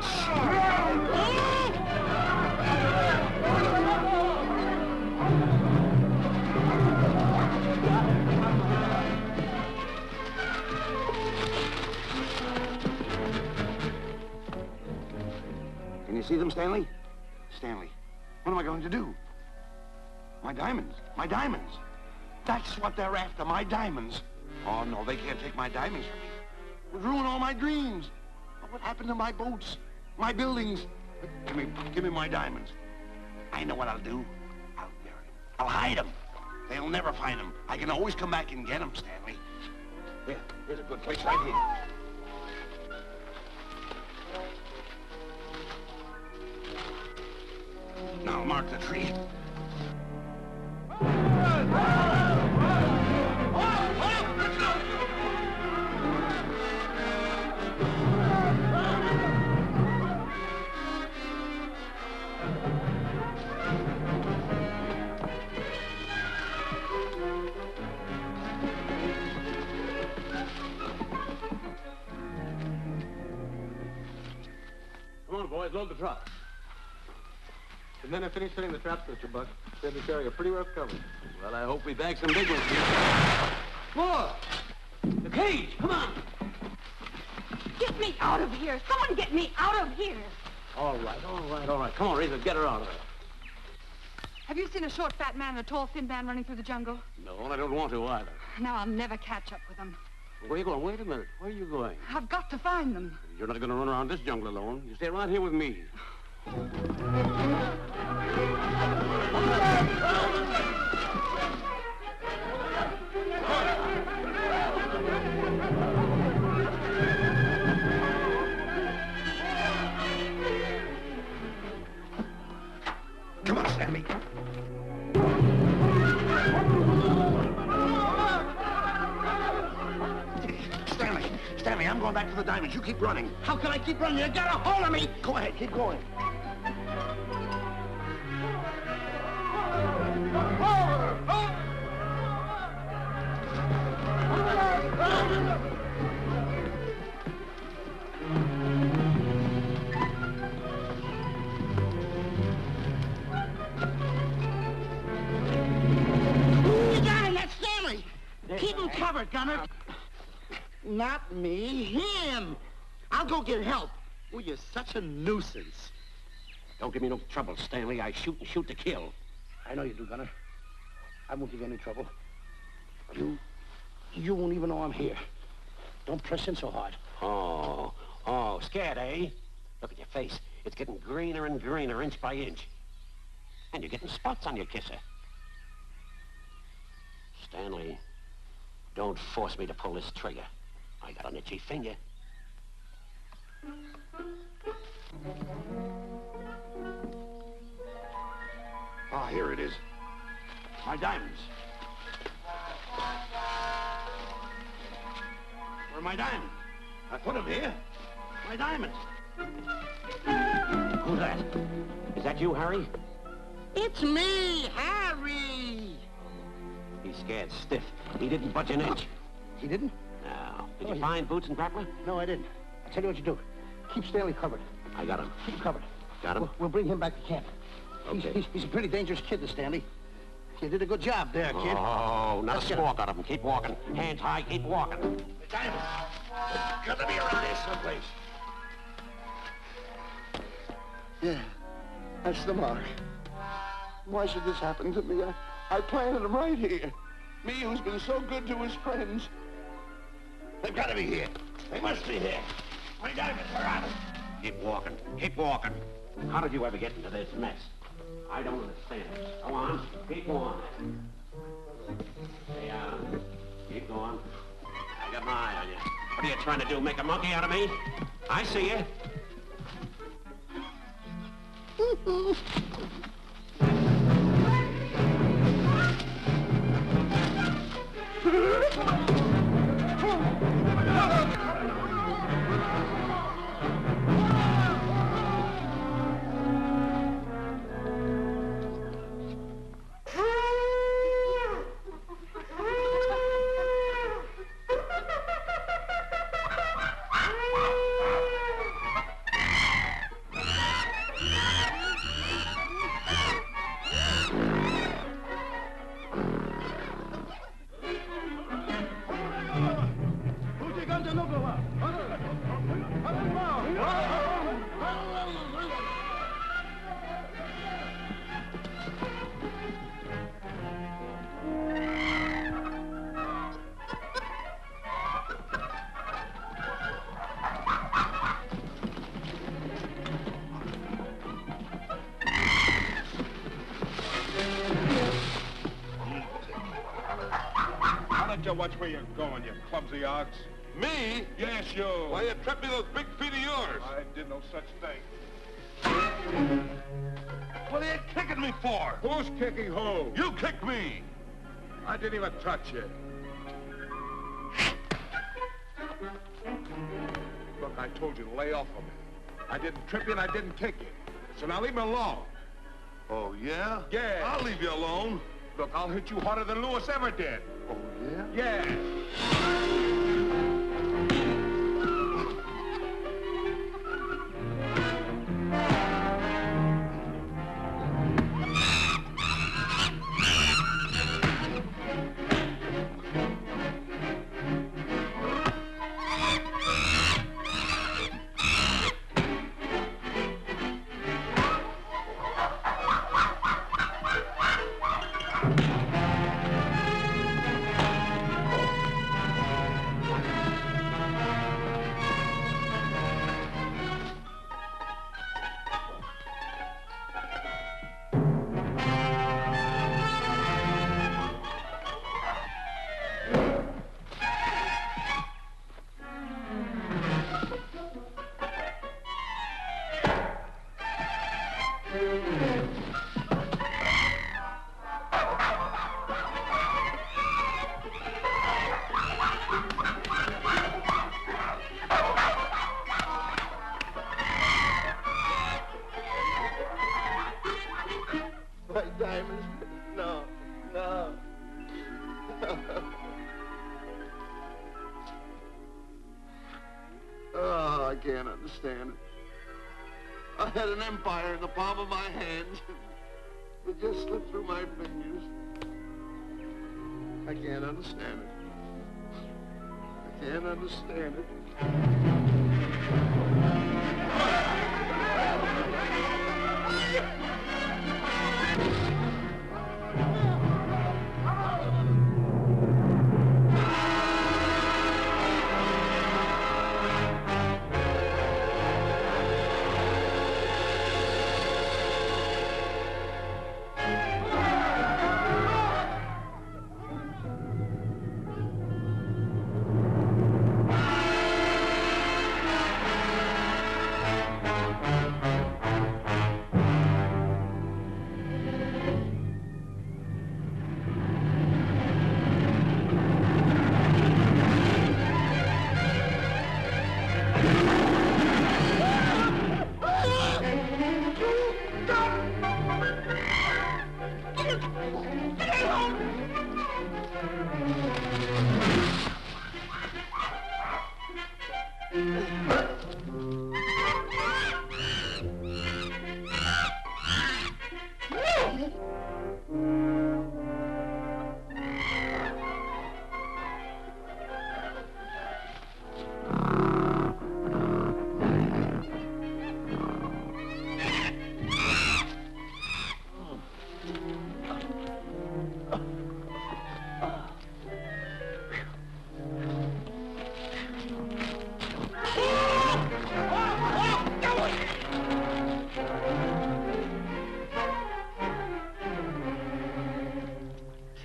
Can you see them, Stanley? Stanley, what am I going to do? My diamonds. My diamonds. That's what they're after, my diamonds. Oh, no, they can't take my diamonds from me. It would ruin all my dreams. What happened to my boats? My buildings? Give me my diamonds. I know what I'll do. I'll bury them. I'll hide them. They'll never find them. I can always come back and get them, Stanley. Here, here's a good place right here. Now mark the tree. Come on, boys, load the truck. The men have finished setting the traps, Mr. Buck. Said we carry a pretty rough cover. Well, I hope we bag some big ones here. More! The cage, come on! Get me out of here. Someone get me out of here. All right. Come on, Razor, get her out of there. Have you seen a short, fat man and a tall, thin man running through the jungle? No, and I don't want to either. Now I'll never catch up with them. Where are you going? Wait a minute. Where are you going? I've got to find them. You're not going to run around this jungle alone. You stay right here with me. Come on, Stanley. Stanley, I'm going back to the diamonds. You keep running. How can I keep running? You got a hold of me. Go ahead, keep going. You got him. That's Stanley. Keep him covered, Gunner. Not me, him. I'll go get help. Oh, you're such a nuisance. Don't give me no trouble, Stanley. I shoot and shoot to kill. I know you do, Gunner. I won't give you any trouble. You won't even know I'm here. Don't press in so hard. Oh, scared, eh? Look at your face. It's getting greener and greener, inch by inch. And you're getting spots on your kisser. Stanley, don't force me to pull this trigger. I got an itchy finger. Ah, here it is. My diamonds. Where are my diamonds? I put them here. My diamonds. Who's that? Is that you, Harry? It's me, Harry. He's scared stiff. He didn't budge an inch. He didn't? No. Did you find Boots and Grappler? No, I didn't. I'll tell you what you do. Keep Stanley covered. I got him. Keep him covered. Got him? We'll bring him back to camp. Okay. He's a pretty dangerous kid, this Stanley. You did a good job there, kid. Oh, not Let's a get squawk out of him. Keep walking. Hands high, keep walking. The diamonds. They've got to be around here someplace. Yeah, that's the mark. Why should this happen to me? I planted him right here. Me, who's been so good to his friends. They've got to be here. They must be here. My diamonds are out. Keep walking. Keep walking. How did you ever get into this mess? I don't understand. Go on. Keep going. Stay out. Keep going. I got my eye on you. What are you trying to do? Make a monkey out of me? I see you. Watch where you're going, you clumsy ox. Me? Yes, you. Why, you tripped me those big feet of yours. I did no such thing. What are you kicking me for? Who's kicking who? You kicked me. I didn't even touch you. Look, I told you to lay off of me. I didn't trip you and I didn't kick you. So now leave me alone. Oh, yeah? Yeah. I'll leave you alone. Look, I'll hit you harder than Lewis ever did. Oh, yeah? Yeah. I can't understand it. I had an empire in the palm of my hands. It just slipped through my fingers. I can't understand it. I can't understand it.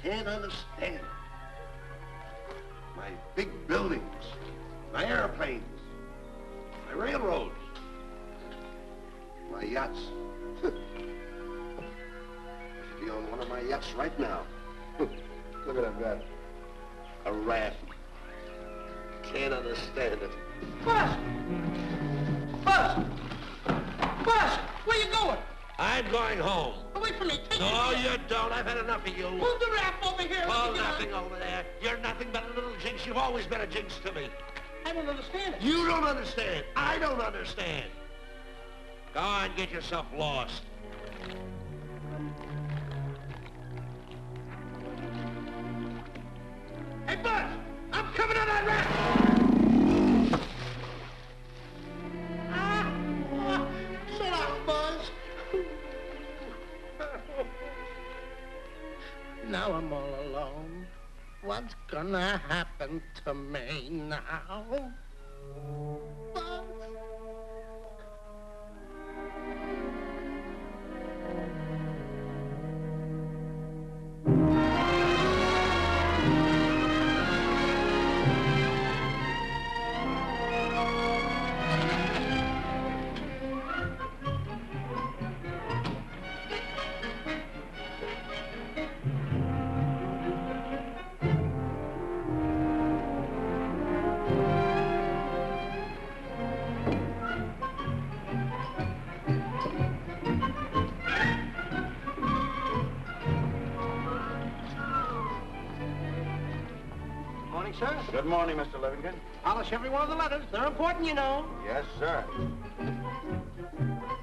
Can't understand. My big buildings, my airplanes, my railroads, my yachts. I should be on one of my yachts right now. Look at that rat. A rat. Can't understand it. Buzz! Buzz! Buzz! Where you going? I'm going home. Wait for me. Take No, me. you don't. I've had enough of you. Move the raft over here. Oh, nothing over there. You're nothing but a little jinx. You've always been a jinx to me. I don't understand it. You don't understand. I don't understand. Go on, get yourself lost. Hey, Buzz! I'm coming on that raft! Sit down, Buzz. Now I'm all alone. What's gonna happen to me now? Buzz? Sir? Good morning, Mr. Livingston. Polish every one of the letters. They're important, you know. Yes, sir.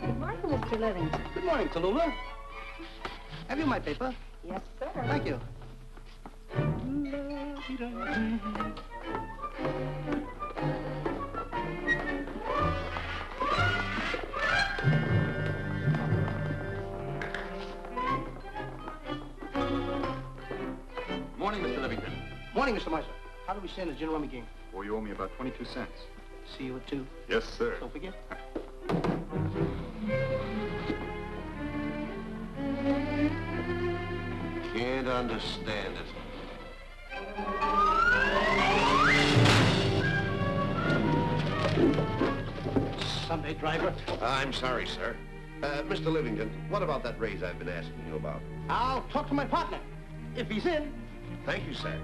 Good morning, Mr. Livingston. Good morning, Tallulah. Have you my paper? Yes, sir. Thank you. Morning, Mr. Livingston. Morning, Mr. Marshall. How do we stand the gin rummy game? Oh, you owe me about 22 cents. See you at 2. Yes, sir. Don't forget. Can't understand it. Sunday driver. I'm sorry, sir. Mr. Livingston, what about that raise I've been asking you about? I'll talk to my partner. If he's in. Thank you, sir.